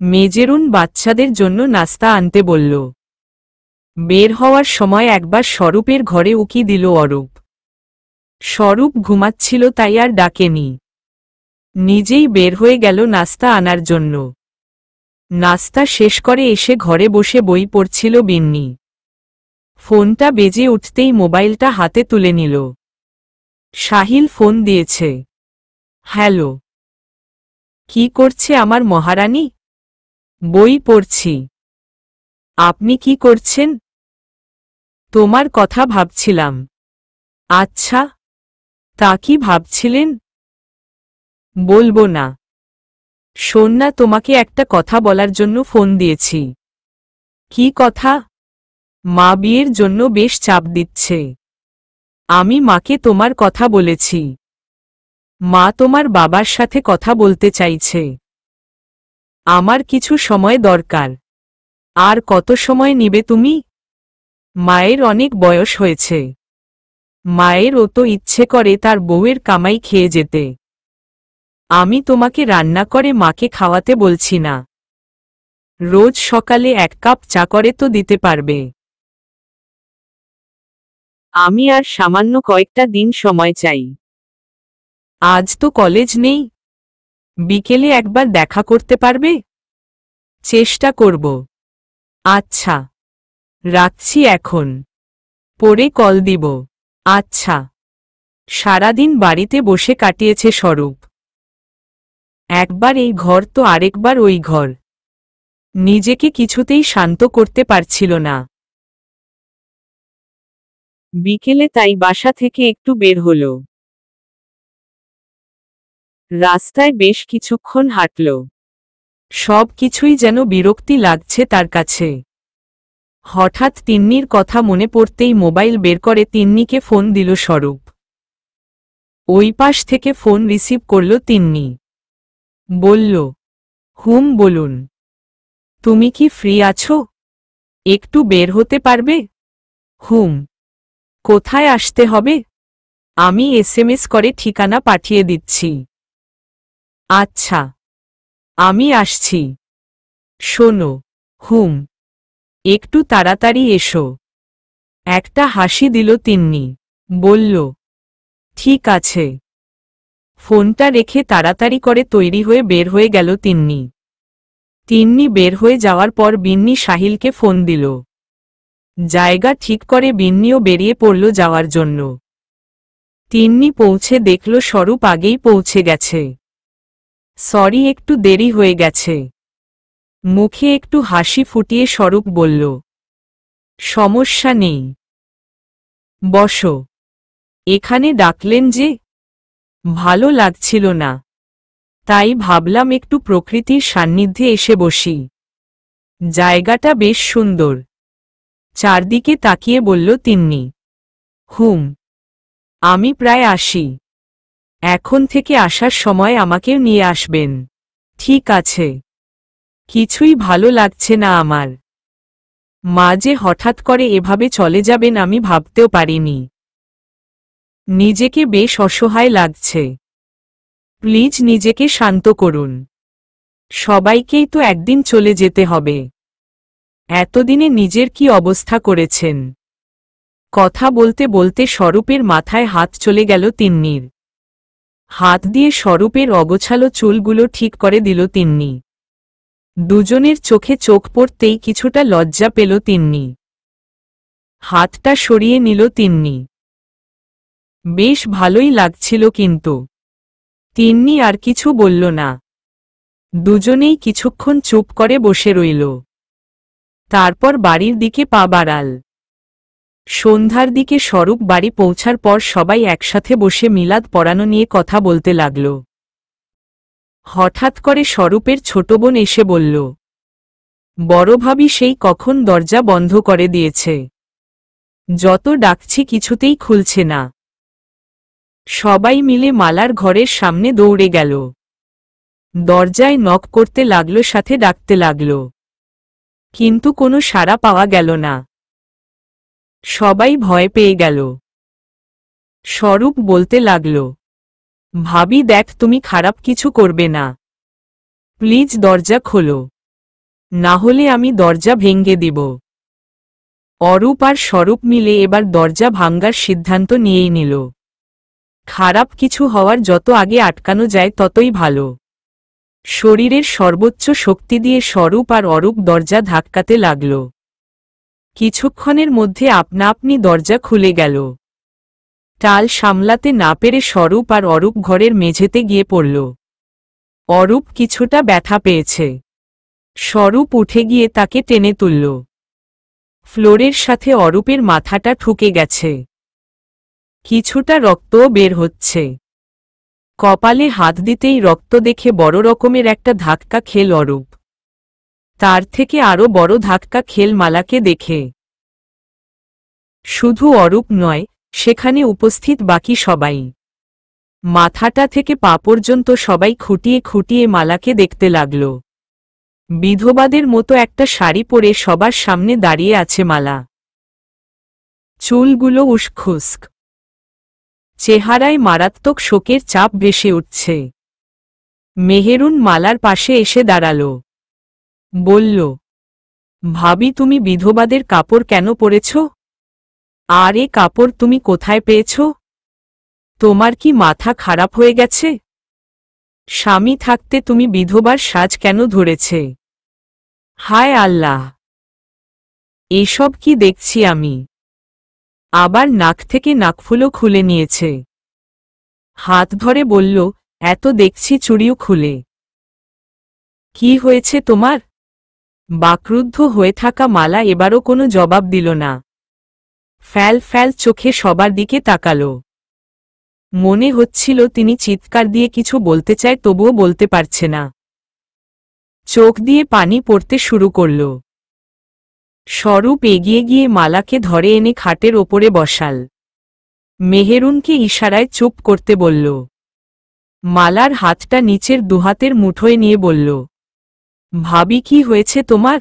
মেজেরুন বাচ্চাদের জন্য নাস্তা আনতে বলল। বের হওয়ার সময় একবার স্বরূপের ঘরে উকি দিল অরূপ। স্বরূপ ঘুমাচ্ছিল, তাই আর ডাকেনি। নিজেই বের হয়ে গেল নাস্তা আনার জন্য। নাস্তা শেষ করে এসে ঘরে বসে বই পড়ছিল বিন্নি। ফোনটা বেজে উঠতেই মোবাইলটা হাতে তুলে নিল। সাহিল ফোন দিয়েছে। হ্যালো। কি করছে আমার মহারানী? বই পড়ছি। আপনি কি করছেন? তোমার কথা ভাবছিলাম। আচ্ছা, তা কি ভাবছিলেন? বলবো না। শোন না, তোমাকে একটা কথা বলার জন্য ফোন দিয়েছি। কি কথা? মা বিয়ের জন্য বেশ চাপ দিচ্ছে। আমি মাকে তোমার কথা বলেছি। মা তোমার বাবার সাথে কথা বলতে চাইছে। আমার কিছু সময় দরকার। আর কত সময় নিবে তুমি? মায়ের অনেক বয়স হয়েছে। মায়ের ও তো ইচ্ছে করে তার বউয়ের কামাই খেয়ে যেতে। আমি তোমাকে রান্না করে মাকে খাওয়াতে বলছি না। রোজ সকালে 1 কাপ চা করে তো দিতে পারবে। আমি আর সামান্য কয়েকটা দিন সময় চাই। আজ তো কলেজ নেই, বিকেলে একবার দেখা করতে পারবে? চেষ্টা করব। আচ্ছা, রাখছি এখন, পরে কল দিব। আচ্ছা। সারাদিন বাড়িতে বসে কাটিয়েছে স্বরূপ। একবার এই ঘর তো আরেকবার ওই ঘর। নিজেকে কিছুতেই শান্ত করতে পারছিল না। বিকেলে তাই বাসা থেকে একটু বের হল। রাস্তায় বেশ কিছুক্ষণ হাঁটল। সব কিছুই যেন বিরক্তি লাগছে তার কাছে। হঠাৎ তিন্নির কথা মনে পড়তেই মোবাইল বের করে তিন্নিকে ফোন দিল স্বরূপ। ওই পাশ থেকে ফোন রিসিভ করল তিন্নি। বলল, হুম বলুন। তুমি কি ফ্রি আছো? একটু বের হতে পারবে? হুম। কোথায় আসতে হবে? আমি এসএমএস করে ঠিকানা পাঠিয়ে দিচ্ছি। আচ্ছা, আমি আসছি। শোনো। হুম। একটু তাড়াতাড়ি এসো। একটা হাসি দিল তিন্নি। বলল, ঠিক আছে। ফোনটা রেখে তাড়াতাড়ি করে তৈরি হয়ে বের হয়ে গেল তিন্নি। তিন্নি বের হয়ে যাওয়ার পর বিন্নি সাহিলকে ফোন দিল। জায়গা ঠিক করে বিন্নিও বেরিয়ে পড়ল যাওয়ার জন্য। তিন্নি পৌঁছে দেখল স্বরূপ আগেই পৌঁছে গেছে। সরি, একটু দেরি হয়ে গেছে। মুখে একটু হাসি ফুটিয়ে স্বরূপ বলল, সমস্যা নেই, বসো। এখানে ডাকলেন যে? ভালো লাগছিল না, তাই ভাবলাম একটু প্রকৃতির সান্নিধ্যে এসে বসি। জায়গাটা বেশ সুন্দর। চারদিকে তাকিয়ে বলল তিন্নি। হুম। আমি প্রায় আসি। এখন থেকে আসার সময় আমাকেও নিয়ে আসবেন। ঠিক আছে। কিছুই ভালো লাগছে না আমার। মা যে হঠাৎ করে এভাবে চলে যাবেন আমি ভাবতেও পারিনি। নিজেকে বেশ অসহায় লাগছে। প্লিজ নিজেকে শান্ত করুন। সবাইকেই তো একদিন চলে যেতে হবে। এতদিনে নিজের কি অবস্থা করেছেন। কথা বলতে বলতে স্বরূপের মাথায় হাত চলে গেল তিন্নির। হাত দিয়ে স্বরূপের অগোছালো চুলগুলো ঠিক করে দিল তিন্নি। দুজনের চোখে চোখ পড়তেই কিছুটা লজ্জা পেল তিন্নি। হাতটা সরিয়ে নিল তিন্নি। বেশ ভালোই লাগছিল কিন্তু। তিন্নি আর কিছু বলল না। দুজনেই কিছুক্ষণ চুপ করে বসে রইল। তারপর বাড়ির দিকে পা বাড়াল। সন্ধ্যার দিকে স্বরূপ বাড়ি পৌঁছার পর সবাই একসাথে বসে মিলাদ পড়ানো নিয়ে কথা বলতে লাগল। হঠাৎ করে স্বরূপের ছোট বোন এসে বলল, বড় ভাবি সেই কখন দরজা বন্ধ করে দিয়েছে। যত ডাকছি কিছুতেই খুলছে না। সবাই মিলে মালার ঘরের সামনে দৌড়ে গেল। দরজায় নক করতে লাগল, সাথে ডাকতে লাগল। কিন্তু কোনো সাড়া পাওয়া গেল না। সবাই ভয় পেয়ে গেল। স্বরূপ বলতে লাগল, ভাবি দেখ, তুমি খারাপ কিছু করবে না। প্লিজ দরজা খোলো, না হলে আমি দরজা ভেঙে দিব। অরূপ আর স্বরূপ মিলে এবার দরজা ভাঙ্গার সিদ্ধান্ত নিয়েই নিল। খারাপ কিছু হওয়ার যত আগে আটকানো যায় ততই ভালো। শরীরের সর্বোচ্চ শক্তি দিয়ে স্বরূপ আর অরূপ দরজা ধাক্কাতে লাগল। কিছুক্ষণের মধ্যে আপনা আপনি দরজা খুলে গেল। টাল সামলাতে না পেরে স্বরূপ আর অরূপ ঘরের মেঝেতে গিয়ে পড়ল। অরূপ কিছুটা ব্যথা পেয়েছে। স্বরূপ উঠে গিয়ে তাকে টেনে তুলল। ফ্লোরের সাথে অরূপের মাথাটা ঠুকে গেছে। কিছুটা রক্তও বের হচ্ছে। কপালে হাত দিতেই রক্ত দেখে বড় রকমের একটা ধাক্কা খেল অরূপ। তার থেকে আরও বড় ধাক্কা খেল মালাকে দেখে। শুধু অরূপ নয়, সেখানে উপস্থিত বাকি সবাই। মাথাটা থেকে পা পর্যন্ত সবাই খুঁটিয়ে খুঁটিয়ে মালাকে দেখতে লাগল। বিধবাদের মতো একটা শাড়ি পরে সবার সামনে দাঁড়িয়ে আছে মালা। চুলগুলো উস্খুস্ক। চেহারায় মারাত্মক শোকের চাপ ভেসে উঠছে। মেহেরুন মালার পাশে এসে দাঁড়াল। বলল, ভাবি তুমি বিধবাদের কাপড় কেন পরেছ? আর এ কাপড় তুমি কোথায় পেয়েছ? তোমার কি মাথা খারাপ হয়ে গেছে? স্বামী থাকতে তুমি বিধবার সাজ কেন ধরেছে? হায় আল্লাহ, এসব কি দেখছি আমি! আবার নাক থেকে নাকফুলও খুলে নিয়েছে। হাত ধরে বলল, এত দেখছি চুড়িও খুলে। কি হয়েছে তোমার? বাকরুদ্ধ হয়ে থাকা মালা এবারও কোনো জবাব দিল না। ফ্যাল ফ্যাল চোখে সবার দিকে তাকাল। মনে হচ্ছিল তিনি চিৎকার দিয়ে কিছু বলতে চায়, তবুও বলতে পারছে না। চোখ দিয়ে পানি পড়তে শুরু করল। স্বরূপ এগিয়ে গিয়ে মালাকে ধরে এনে খাটের ওপরে বসাল। মেহেরুনকে ইশারায় চুপ করতে বলল। মালার হাতটা নিচের দুহাতের মুঠোয় নিয়ে বলল, ভাবি কি হয়েছে তোমার?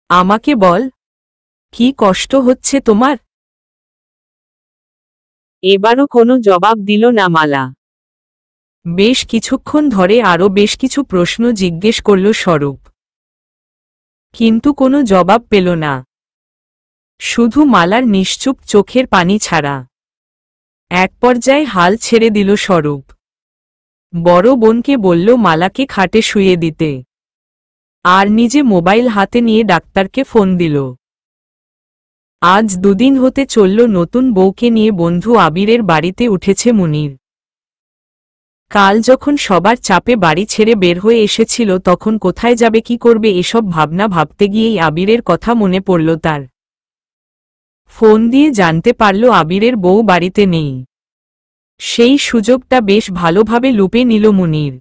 আমাকে বল, কি কষ্ট হচ্ছে তোমার? এবারও কোনো জবাব দিল না মালা। বেশ কিছুক্ষণ ধরে আরও বেশ কিছু প্রশ্ন জিজ্ঞেস করল স্বরূপ, কিন্তু কোনো জবাব পেল না। শুধু মালার নিশ্চুপ চোখের পানি ছাড়া। এক পর্যায়ে হাল ছেড়ে দিল স্বরূপ। বড় বোনকে বলল মালাকে খাটে শুইয়ে দিতে, আর নিজে মোবাইল হাতে নিয়ে ডাক্তারকে ফোন দিল। আজ দুদিন হতে চলল নতুন বউকে নিয়ে বন্ধু আবিরের বাড়িতে উঠেছে মুনির। কাল যখন সবার চাপে বাড়ি ছেড়ে বের হয়ে এসেছিল, তখন কোথায় যাবে, কি করবে, এসব ভাবনা ভাবতে গিয়েই আবিরের কথা মনে পড়ল তার। ফোন দিয়ে জানতে পারল আবিরের বউ বাড়িতে নেই। সেই সুযোগটা বেশ ভালোভাবে লুপে নিল মুনির।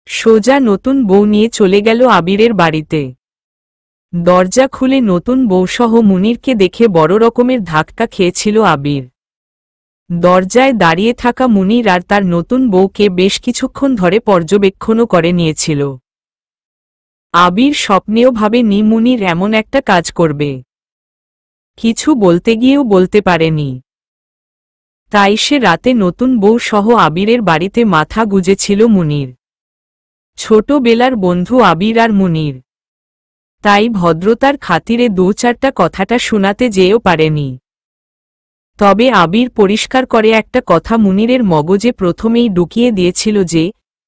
সোজা নতুন বউ নিয়ে চলে গেল আবিরের বাড়িতে। দরজা খুলে নতুন বউসহ মুনিরকে দেখে বড় রকমের ধাক্কা খেয়েছিল আবির। দরজায় দাঁড়িয়ে থাকা মুনির আর তার নতুন বউকে বেশ কিছুক্ষণ ধরে পর্যবেক্ষণও করে নিয়েছিল। আবির স্বপ্নেও ভাবেনি মুনির এমন একটা কাজ করবে। কিছু বলতে গিয়েও বলতে পারেনি। তাই সে রাতে নতুন বউ সহ আবিরের বাড়িতে মাথা গুজেছিল মুনির। ছোটবেলার বন্ধু আবির আর মুনির, তাই ভদ্রতার খাতিরে দু চারটা কথাটা শোনাতে যেও পারেনি। তবে আবির পরিষ্কার করে একটা কথা মুনিরের মগজে প্রথমেই ঢুকিয়ে দিয়েছিল যে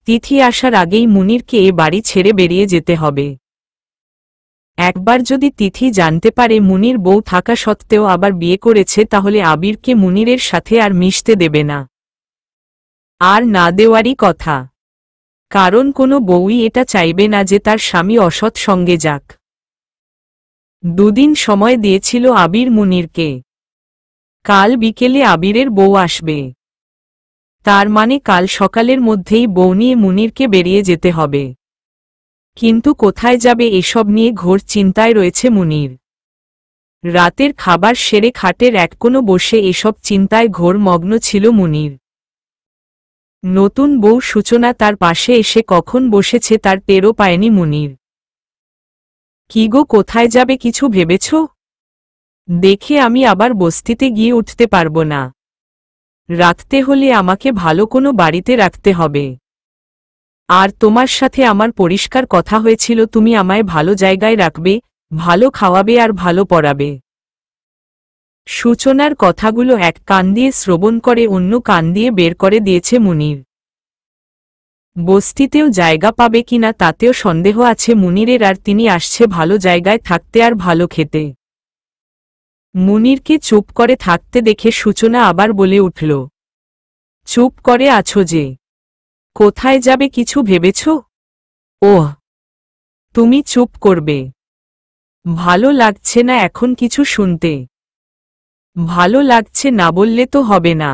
তিথি আসার আগেই মুনিরকে এ বাড়ি ছেড়ে বেরিয়ে যেতে হবে। একবার যদি তিথি জানতে পারে মুনির বউ থাকা সত্ত্বেও আবার বিয়ে করেছে, তাহলে আবিরকে মুনিরের সাথে আর মিশতে দেবে না। আর না দেওয়ারই কথা, কারণ কোনো বউই এটা চাইবে না যে তার স্বামী অসৎ সঙ্গে যাক। দুদিন সময় দিয়েছিল আবির মুনিরকে। কাল বিকেলে আবিরের বউ আসবে। তার মানে কাল সকালের মধ্যেই বউ নিয়ে মুনিরকে বেরিয়ে যেতে হবে। কিন্তু কোথায় যাবে, এসব নিয়ে ঘোর চিন্তায় রয়েছে মুনির। রাতের খাবার সেরে খাটের এক কোণে বসে এসব চিন্তায় ঘোর মগ্ন ছিল মুনির। নতুন বউ সূচনা তার পাশে এসে কখন বসেছে তার টেরও পায়নি মুনির। কি গো, কোথায় যাবে, কিছু ভেবেছ? দেখে আমি আবার বস্তিতে গিয়ে উঠতে পারবো না। রাখতে হলে আমাকে ভালো কোনো বাড়িতে রাখতে হবে। আর তোমার সাথে আমার পরিষ্কার কথা হয়েছিল, তুমি আমায় ভালো জায়গায় রাখবে, ভালো খাওয়াবে আর ভালো পড়াবে। সূচনার কথাগুলো এক কান দিয়ে শ্রবণ করে অন্য কান দিয়ে বের করে দিয়েছে মুনির। বস্তিতেও জায়গা পাবে কিনা তাতেও সন্দেহ আছে মুনিরের, আর তিনি আসছে ভালো জায়গায় থাকতে আর ভালো খেতে। মুনিরকে চুপ করে থাকতে দেখে সূচনা আবার বলে উঠল, চুপ করে আছো যে, কোথায় যাবে কিছু ভেবেছ? ওহ, তুমি চুপ করবে। ভালো লাগছে না এখন কিছু শুনতে। ভালো লাগছে না বললে তো হবে না।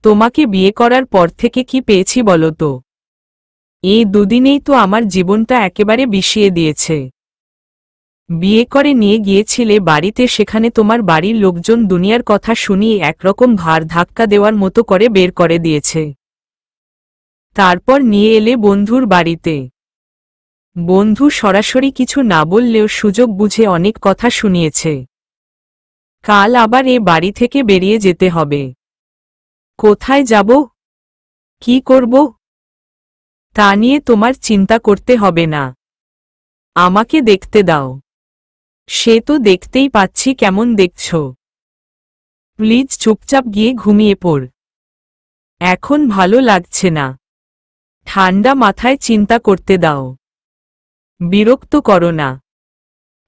তোমাকে বিয়ে করার পর থেকে কি পেয়েছি বলো তো? এই দুদিনেই তো আমার জীবনটা একেবারে বিষিয়ে দিয়েছে। বিয়ে করে নিয়ে গিয়েছিলে বাড়িতে, সেখানে তোমার বাড়ির লোকজন দুনিয়ার কথা শুনিয়ে একরকম ঘাড় ধাক্কা দেওয়ার মতো করে বের করে দিয়েছে। তারপর নিয়ে এলে বন্ধুর বাড়িতে। বন্ধু সরাসরি কিছু না বললেও সুযোগ বুঝে অনেক কথা শুনিয়েছে। কাল আবার এ বাড়ি থেকে বেরিয়ে যেতে হবে। কোথায় যাব? কি করব? তা নিয়ে তোমার চিন্তা করতে হবে না। আমাকে দেখতে দাও। সে তো দেখতেই পাচ্ছি কেমন দেখছ। প্লিজ চুপচাপ গিয়ে ঘুমিয়ে পড়। এখন ভালো লাগছে না। ঠান্ডা মাথায় চিন্তা করতে দাও। বিরক্ত করো না।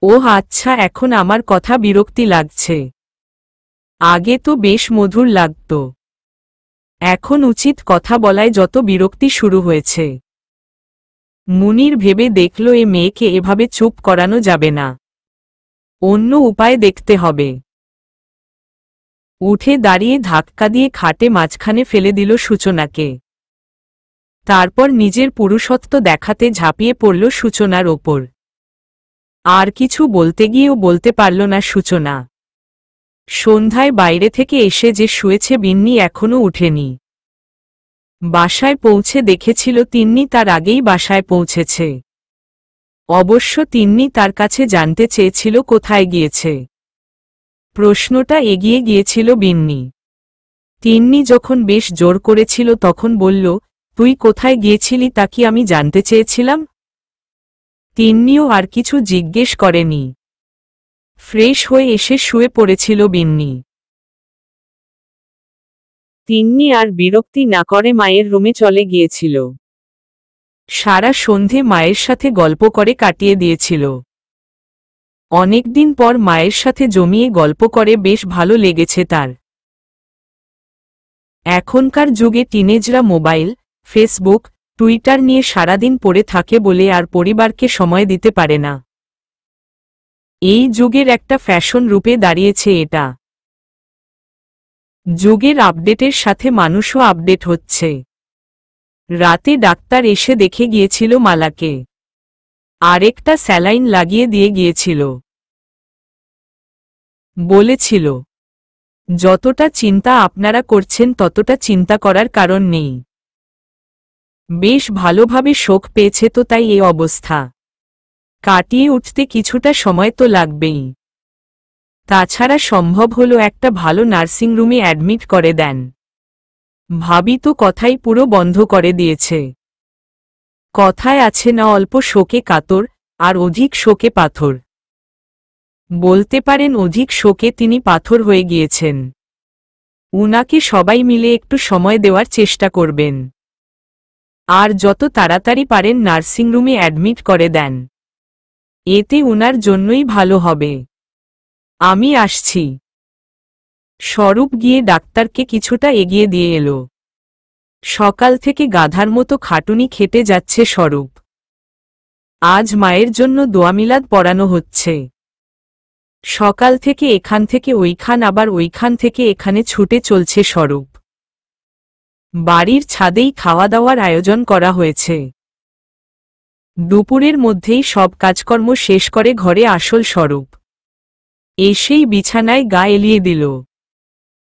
ওহ আচ্ছা, এখন আমার কথা বিরক্তি লাগছে। আগে তো বেশ মধুর লাগত। এখন উচিত কথা বলায় যত বিরক্তি শুরু হয়েছে। মুনির ভেবে দেখল এ মেয়েকে এভাবে চুপ করানো যাবে না। অন্য উপায় দেখতে হবে। উঠে দাঁড়িয়ে ধাক্কা দিয়ে খাটে মাঝখানে ফেলে দিল সূচনাকে। তারপর নিজের পুরুষত্ব দেখাতে ঝাঁপিয়ে পড়ল সূচনার ওপর। আর কিছু বলতে গিয়েও বলতে পারল না সূচনা। সন্ধ্যায় বাইরে থেকে এসে যে শুয়েছে বিন্নি এখনো উঠেনি। বাসায় পৌঁছে দেখেছিল তিন্নি তার আগেই বাসায় পৌঁছেছে। অবশ্য তিন্নি তার কাছে জানতে চেয়েছিল কোথায় গিয়েছে। প্রশ্নটা এগিয়ে গিয়েছিল বিন্নি। তিন্নি যখন বেশ জোর করেছিল তখন বলল, তুই কোথায় গিয়েছিলি তা কি আমি জানতে চেয়েছিলাম? তিন্নিও আর কিছু জিজ্ঞেস করেনি। ফ্রেশ হয়ে এসে শুয়ে পড়েছিল বিন্নি। তিন্নি আর বিরক্তি না করে মায়ের রুমে চলে গিয়েছিল। সারা সন্ধে মায়ের সাথে গল্প করে কাটিয়ে দিয়েছিল। অনেকদিন পর মায়ের সাথে জমিয়ে গল্প করে বেশ ভালো লেগেছে তার। এখনকার যুগে টিনেজরা মোবাইল, ফেসবুক, টুইটার নিয়ে সারাদিন পড়ে থাকে বলে আর পরিবারকে সময় দিতে পারে না। এই যুগের একটা ফ্যাশন রূপে দাঁড়িয়েছে এটা। যুগের আপডেটের সাথে মানুষও আপডেট হচ্ছে। রাতে ডাক্তার এসে দেখে গিয়েছিল মালাকে। আরেকটা স্যালাইন লাগিয়ে দিয়ে গিয়েছিল। বলেছিল, যতটা চিন্তা আপনারা করছেন ততটা চিন্তা করার কারণ নেই। বেশ ভালোভাবে শোক পেয়েছে তো তাই এই অবস্থা। কাটিয়ে উঠতে কিছুটা সময় তো লাগবেই। তাছাড়া সম্ভব হলো একটা ভালো নার্সিংরুমে অ্যাডমিট করে দেন। ভাবি তো কথাই পুরো বন্ধ করে দিয়েছে। কথায় আছে না, অল্প শোকে কাতর আর অধিক শোকে পাথর। বলতে পারেন অধিক শোকে তিনি পাথর হয়ে গিয়েছেন। উনাকে সবাই মিলে একটু সময় দেওয়ার চেষ্টা করবেন। আর যত তাড়াতাড়ি পারেন নার্সিংরুমে অ্যাডমিট করে দেন। এতে উনার জন্যই ভালো হবে। আমি আসছি। স্বরূপ গিয়ে ডাক্তারকে কিছুটা এগিয়ে দিয়ে এলো। সকাল থেকে গাধার মতো খাটুনি খেটে যাচ্ছে স্বরূপ। আজ মায়ের জন্য দোয়া মিলাদ পড়ানো হচ্ছে। সকাল থেকে এখান থেকে ওইখান আবার ওইখান থেকে এখানে ছুটে চলছে স্বরূপ। বাড়ির ছাদেই খাওয়া দাওয়ার আয়োজন করা হয়েছে। দুপুরের মধ্যেই সব কাজকর্ম শেষ করে ঘরে আসল স্বরূপ। এসেই বিছানায় গা এলিয়ে দিল।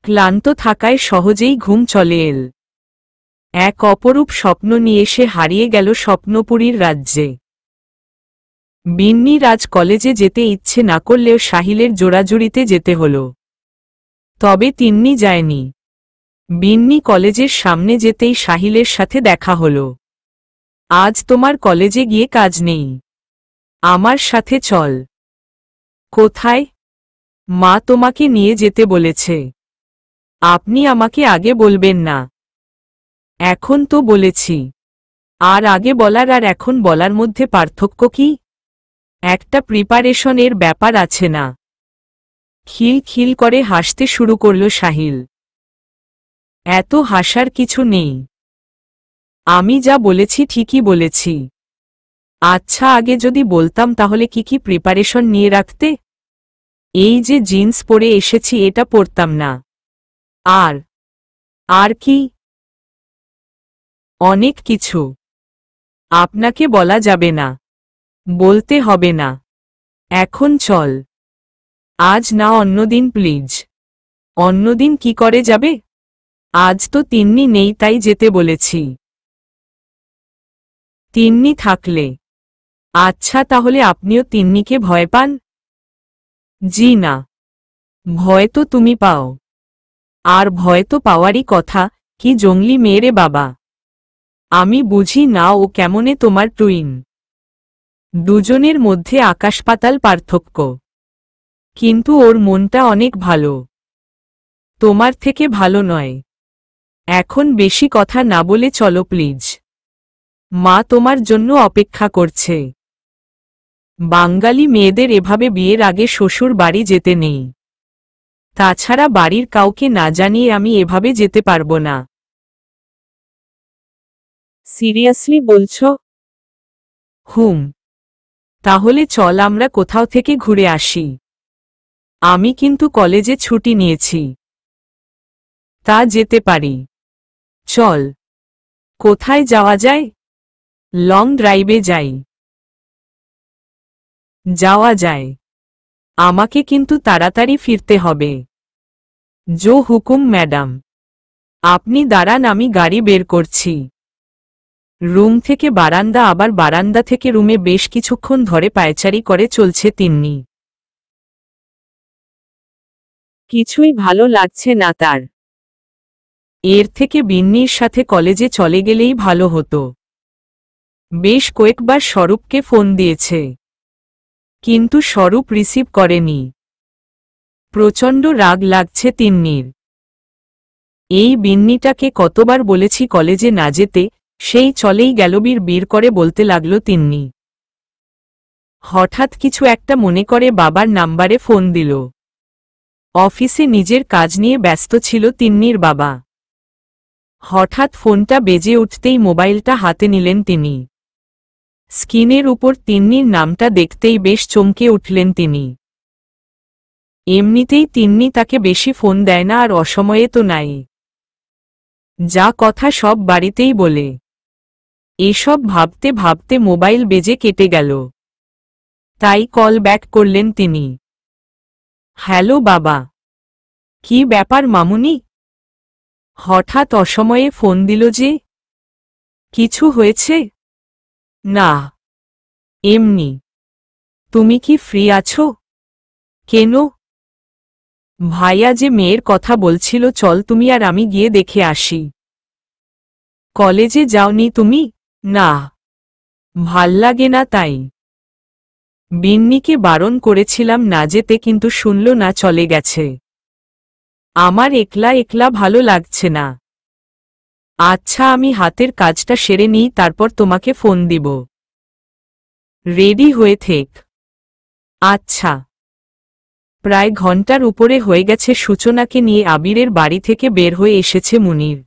ক্লান্ত থাকায় সহজেই ঘুম চলে এল। এক অপরূপ স্বপ্ন নিয়ে সে হারিয়ে গেল স্বপ্নপুরীর রাজ্যে। বিন্নির আজ কলেজে যেতে ইচ্ছে না করলেও সাহিলের জোড়াজুড়িতে যেতে হল। তবে তিন্নি যায়নি। বিন্নি কলেজের সামনে যেতেই সাহিলের সাথে দেখা হল। আজ তোমার কলেজে গিয়ে কাজ নেই, আমার সাথে চল। কোথায়? মা তোমাকে নিয়ে যেতে বলেছে। আপনি আমাকে আগে বলবেন না? এখন তো বলেছি। আর আগে বলার আর এখন বলার মধ্যে পার্থক্য কি? একটা প্রিপারেশনের ব্যাপার আছে না? খিল খিল করে হাসতে শুরু করল সাহিল। এত হাসার কিছু নেই। আমি যা বলেছি ঠিকই বলেছি। আচ্ছা, আগে যদি বলতাম তাহলে কি কি প্রিপারেশন নিয়ে রাখতে? এই যে জিন্স পরে এসেছি এটা পরতাম না। আর আর কি? অনেক কিছু। আপনাকে বলা যাবে না, বলতে হবে না। এখন চল। আজ না অন্যদিন প্লিজ। অন্যদিন কি করে যাবে? আজ তো তিন্নি নেই তাই যেতে বলেছি। তিন্নি থাকলে? আচ্ছা, তাহলে আপনিও তিন্নিকে ভয় পান? জি না। ভয় তো তুমি পাও। আর ভয় তো পাওয়ারই কথা, কি জঙ্গলি মেয়ে রে বাবা। আমি বুঝি না ও কেমনে তোমার টুইন। দুজনের মধ্যে আকাশ-পাতাল পার্থক্য। কিন্তু ওর মনটা অনেক ভালো। তোমার থেকে ভালো নয়। এখন বেশি কথা না বলে চলো প্লিজ। মা তোমার জন্য অপেক্ষা করছে। বাঙালি মেয়েদের এভাবে বিয়ের আগে শ্বশুর বাড়ি যেতে নেই। তাছাড়া বাড়ির কাউকে না জানিয়ে আমি এভাবে যেতে পারবো না। সিরিয়াসলি বলছো? তাহলে চল আমরা কোথাও থেকে ঘুরে আসি। আমি কিন্তু কলেজে ছুটি নিয়েছি। তা যেতে পারি। চল। কোথায় যাওয়া যায়? লং ড্রাইভে যাই। যাওয়া যায়। আমাকে কিন্তু তাড়াতাড়ি ফিরতে হবে। জো হুকুম ম্যাডাম। আপনি দাঁড়ান, আমি গাড়ি বের করছি। রুম থেকে বারান্দা, আবার বারান্দা থেকে রুমে বেশ কিছুক্ষণ ধরে পায়চারি করে চলছে তিন্নি। কিছুই ভালো লাগছে না তার। এর থেকে বিন্নির সাথে কলেজে চলে গেলেই ভালো হতো। বেশ কয়েকবার স্বরূপকে ফোন দিয়েছে, কিন্তু স্বরূপ রিসিভ করেনি। প্রচণ্ড রাগ লাগছে তিন্নির। এই বিন্নিটাকে কতবার বলেছি কলেজে না যেতে, সেই চলেই গেল। বীর করে বলতে লাগল তিন্নি। হঠাৎ কিছু একটা মনে করে বাবার নাম্বারে ফোন দিল। অফিসে নিজের কাজ নিয়ে ব্যস্ত ছিল তিন্নির বাবা। হঠাৎ ফোনটা বেজে উঠতেই মোবাইলটা হাতে নিলেন তিনি। স্ক্রিনের উপর তিন্নির নামটা দেখতেই বেশ চমকে উঠলেন তিনি। এমনিতেই তিন্নি তাকে বেশি ফোন দেয় না, আর অসময়ে তো নাই। যা কথা সব বাড়িতেই বলে। এসব ভাবতে ভাবতে মোবাইল বেজে কেটে গেল। তাই কল ব্যাক করলেন তিনি। হ্যালো বাবা। কি ব্যাপার মামুনি? হঠাৎ অসময়ে ফোন দিল যে? কিছু হয়েছে? না, এমনি। তুমি কি ফ্রি আছো? কেন? ভাইয়া যে মেয়ের কথা বলছিল, চল তুমি আর আমি গিয়ে দেখে আসি। কলেজে যাওনি তুমি? না, ভাল্লাগে না তাই। বিন্নিকে বারণ করেছিলাম না যেতে, কিন্তু শুনল না, চলে গেছে। আমার একলা একলা ভালো লাগছে না। আচ্ছা, আমি হাতের কাজটা সেরে নিই, তারপর তোমাকে ফোন দিব। রেডি হয়ে থেক। আচ্ছা। প্রায় ঘন্টার উপরে হয়ে গেছে সূচনাকে নিয়ে আবিরের বাড়ি থেকে বের হয়ে এসেছে মুনির।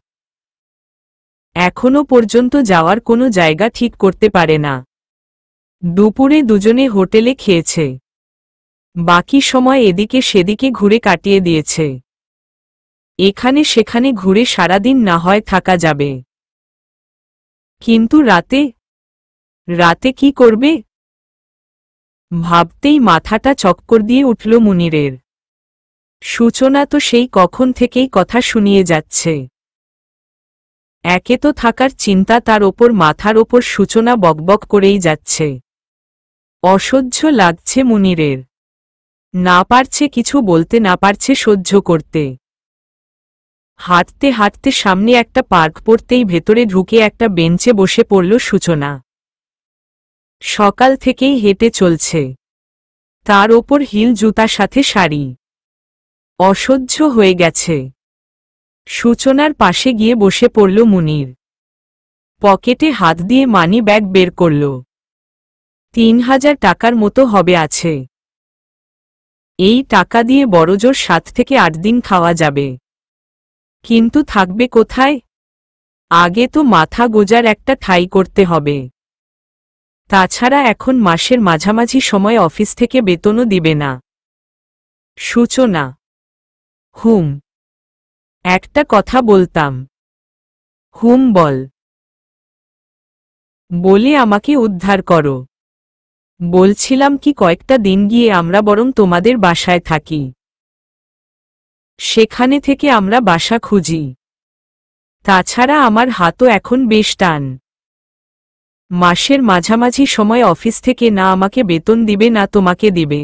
এখনো পর্যন্ত যাওয়ার কোনো জায়গা ঠিক করতে পারে না। দুপুরে দুজনে হোটেলে খেয়েছে। বাকি সময় এদিকে সেদিকে ঘুরে কাটিয়ে দিয়েছে। এখানে সেখানে ঘুরে সারাদিন না হয় থাকা যাবে, কিন্তু রাতে কি করবে ভাবতেই মাথাটা চক্কর দিয়ে উঠল মুনিরের। সূচনা তো সেই কখন থেকেই কথা শুনিয়ে যাচ্ছে। একে তো থাকার চিন্তা, তার ওপর মাথার ওপর সূচনা বকবক করেই যাচ্ছে। অসহ্য লাগছে মুনিরের। না পারছে কিছু বলতে, না পারছে সহ্য করতে। হাঁটতে হাঁটতে সামনে একটা পার্ক পড়তেই ভেতরে ঢুকে একটা বেঞ্চে বসে পড়ল সূচনা। সকাল থেকেই হেঁটে চলছে, তার ওপর হিল জুতা, সাথে শাড়ি। অসহ্য হয়ে গেছে। সূচনার পাশে গিয়ে বসে পড়ল মুনির। পকেটে হাত দিয়ে মানি ব্যাগ বের করল। ৩,০০০ টাকার মতো হবে আছে। এই টাকা দিয়ে বড়জোর ৭ থেকে ৮ দিন খাওয়া যাবে। কিন্তু থাকবে কোথায়? আগে তো মাথা গোজার একটা ঠাঁই করতে হবে। তাছাড়া এখন মাসের মাঝামাঝি সময় অফিস থেকে বেতনও দিবে না। সূচনা। একটা কথা বলতাম। বল। বলে আমাকে উদ্ধার করো। বলছিলাম কি, কয়েকটা দিন গিয়ে আমরা বরং তোমাদের বাসায় থাকি। সেখানে থেকে আমরা বাসা খুঁজি। তাছাড়া আমার হাতও এখন বেশ টান। মাসের মাঝামাঝি সময় অফিস থেকে না আমাকে বেতন দিবে, না তোমাকে দিবে।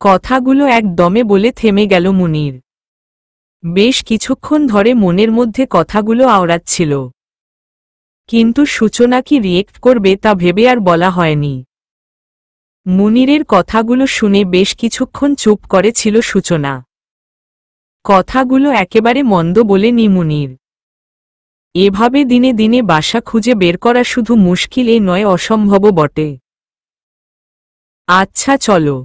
কথাগুলো একদমে বলে থেমে গেল মুনির। বেশ কিছুক্ষণ ধরে মনের মধ্যে কথাগুলো আওড়াচ্ছিল। কিন্তু সূচনা কি রিয়েক্ট করবে তা ভেবে আর বলা হয়নি। মুনিরের কথাগুলো শুনে বেশ কিছুক্ষণ চুপ করেছিল সূচনা। কথাগুলো একেবারে মন্দ বলেনি মুনির। এভাবে দিনে দিনে বাসা খুঁজে বের করা শুধু মুশকিল নয়, অসম্ভবও বটে। আচ্ছা চলো।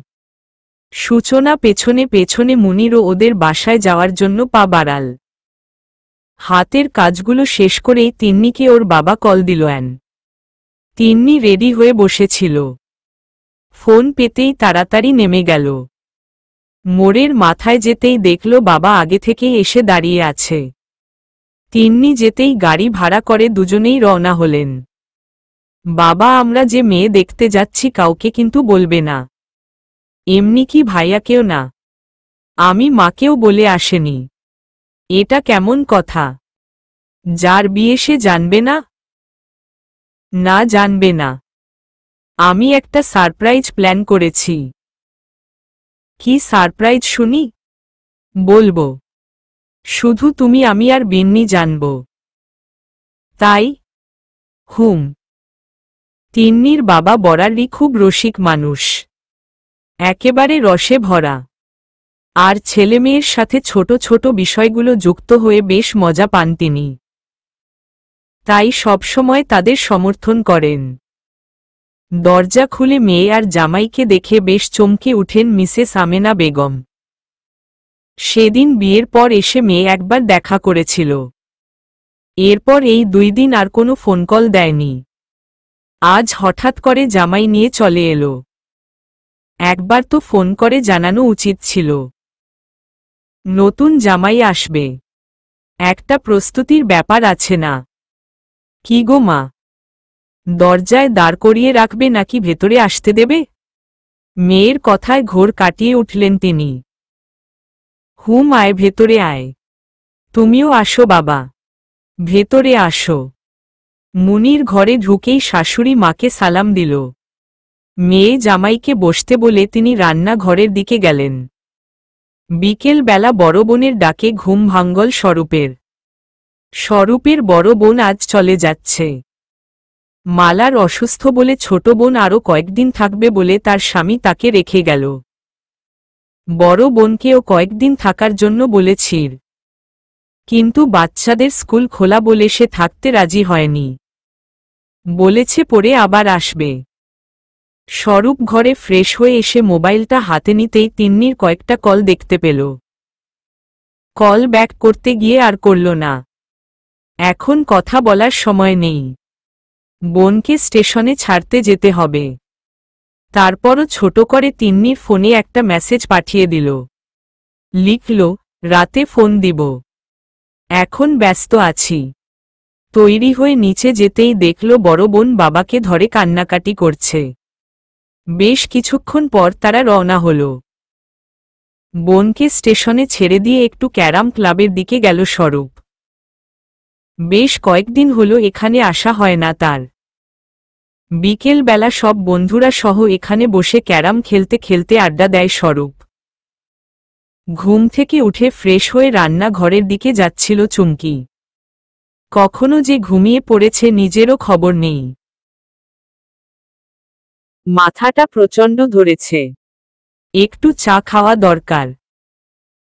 সূচনা পেছনে পেছনে মুনিরও ওদের বাসায় যাওয়ার জন্য পা বাড়াল। হাতের কাজগুলো শেষ করেই তিন্নিকে ওর বাবা কল দিল। তিন্নি রেডি হয়ে বসেছিল। ফোন পেতেই তাড়াতাড়ি নেমে গেল। মোড়ের মাথায় যেতেই দেখল বাবা আগে থেকেই এসে দাঁড়িয়ে আছে। তিন্নি যেতেই গাড়ি ভাড়া করে দুজনেই রওনা হলেন। বাবা, আমরা যে মেয়ে দেখতে যাচ্ছি কাউকে কিন্তু বলবে না। এমনি কি ভাইয়াকেও না? আমি মাকেও বলে আসেনি। এটা কেমন কথা? যার বিয়ে সে জানবে না? না, জানবে না। আমি একটা সারপ্রাইজ প্ল্যান করেছি। কি সারপ্রাইজ শুনি? বলবো। শুধু তুমি, আমি আর বিন্নি জানব। তাই? হুম। তিন্নির বাবা বরারই খুব রসিক মানুষ, একেবারে রসে ভরা। আর ছেলেমেয়ের সাথে ছোট ছোট বিষয়গুলো যুক্ত হয়ে বেশ মজা পান তিনি। তাই সবসময় তাদের সমর্থন করেন। দরজা খুলে মেয়ে আর জামাইকে দেখে বেশ চমকে উঠেন মিসেস আমেনা বেগম। সেদিন বিয়ের পর এসে মেয়ে একবার দেখা করেছিল। এরপর এই 2 দিন আর কোনো ফোন কল দেয়নি। আজ হঠাৎ করে জামাই নিয়ে চলে এলো। একবার তো ফোন করে জানানো উচিত ছিল। নতুন জামাই আসবে, একটা প্রস্তুতির ব্যাপার আছে না? কি গো মা, দরজায় দাঁড় করিয়ে রাখবে নাকি ভেতরে আসতে দেবে? মেয়ের কথায় ঘোর কাটিয়ে উঠলেন তিনি। হুম, আয়, ভেতরে আয়। তুমিও আসো বাবা, ভেতরে আসো। মুনির ঘরে ঢুকেই শাশুড়ি মাকে সালাম দিল। মেয়ে জামাইকে বসতে বলে তিনি রান্না ঘরের দিকে গেলেন। বিকেল বেলা বড় বোনের ডাকে ঘুম ভাঙ্গল স্বরূপের। স্বরূপের বড় বোন আজ চলে যাচ্ছে। মালার অসুস্থ বলে ছোট বোন আরও কয়েকদিন থাকবে বলে তার স্বামী তাকে রেখে গেল। বড় বোনকেও কয়েকদিন থাকার জন্য বলেছিল, কিন্তু বাচ্চাদের স্কুল খোলা বলে সে থাকতে রাজি হয়নি। বলেছে পরে আবার আসবে। স্বরূপ ঘরে ফ্রেশ হয়ে এসে মোবাইলটা হাতে নিতেই তিন্নির কয়েকটা কল দেখতে পেল। কল ব্যাক করতে গিয়ে আর করল না। এখন কথা বলার সময় নেই। বোনকে স্টেশনে ছাড়তে যেতে হবে। তারপরও ছোট করে তিন্নির ফোনে একটা মেসেজ পাঠিয়ে দিল। লিখল, রাতে ফোন দিব, এখন ব্যস্ত আছি। তৈরি হয়ে নিচে যেতেই দেখল বড় বোন বাবাকে ধরে কান্নাকাটি করছে। বেশ কিছুক্ষণ পর তারা রওনা হল। বোনকে স্টেশনে ছেড়ে দিয়ে একটু ক্যারাম ক্লাবের দিকে গেল স্বরূপ। বেশ কয়েকদিন হলো এখানে আসা হয় না তার। বিকেল বেলা সব বন্ধুরা সহ এখানে বসে ক্যারাম খেলতে খেলতে আড্ডা দেয় স্বরূপ। ঘুম থেকে উঠে ফ্রেশ হয়ে রান্না ঘরের দিকে যাচ্ছিল চুমকি। কখনো যে ঘুমিয়ে পড়েছে নিজেরও খবর নেই। মাথাটা প্রচণ্ড ধরেছে, একটু চা খাওয়া দরকার।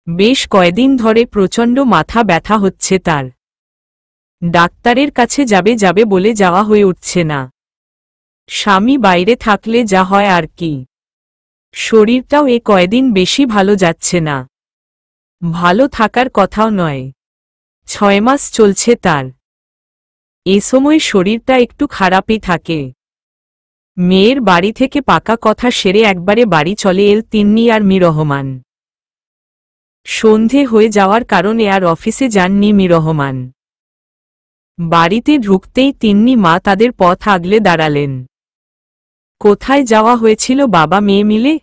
বেশ কয়দিন ধরে প্রচণ্ড মাথা ব্যথা হচ্ছে তার। ডাক্তারের কাছে যাবে যাবে বলে যাওয়া হয়ে উঠছে না। স্বামী বাইরে থাকলে যা হয় আর কি। শরীরটাও এ কয়দিন বেশি ভালো যাচ্ছে না। ভালো থাকার কথাও নয়। 6 মাস চলছে তার। এ সময় শরীরটা একটু খারাপই থাকে। মেয়ের বাড়ি থেকে পাকা কথা সেরে একবারে বাড়ি চলে এল তিন্নি আর মীর রহমান। সন্ধে হয়ে যাওয়ার কারণে আর অফিসে যাননি মীর রহমান। বাড়িতে ঢুকতেই তিন্নি মা তাদের পথ আগলে দাঁড়ালেন। কোথায় যাওয়া হয়েছিল বাবা মেয়ে মিলে?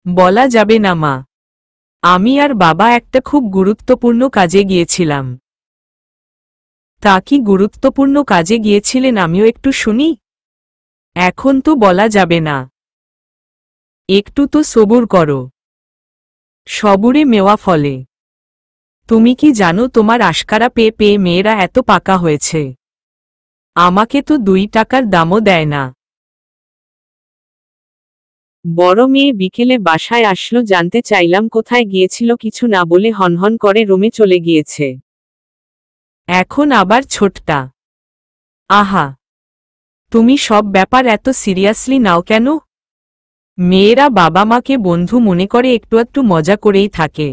বলা যাবে না মা, আমি আর বাবা একটা খুব গুরুত্বপূর্ণ কাজে গিয়েছিলাম। তা কি গুরুত্বপূর্ণ কাজে গিয়েছিলেন আমিও একটু শুনি? এখন তো বলা যাবে না। একটু তো সবুর করো। সবুরে মেওয়া ফলে। তুমি কি জানো তোমার আশকারা পেয়ে পেয়ে মেয়েরা এত পাকা হয়েছে? আমাকে তো 2 টাকার দামও দেয় না। বড় মেয়ে বিকেলে বাসায় আসলো, জানতে চাইলাম কোথায় গিয়েছিল, কিছু না বলে হনহন করে রুমে চলে গিয়েছে। এখন আবার ছোটটা। আহা, তুমি সব ব্যাপার এত সিরিয়াসলি নাও কেন? মেয়েরা বাবা মাকে বন্ধু মনে করে, একটু মজা করেই থাকে।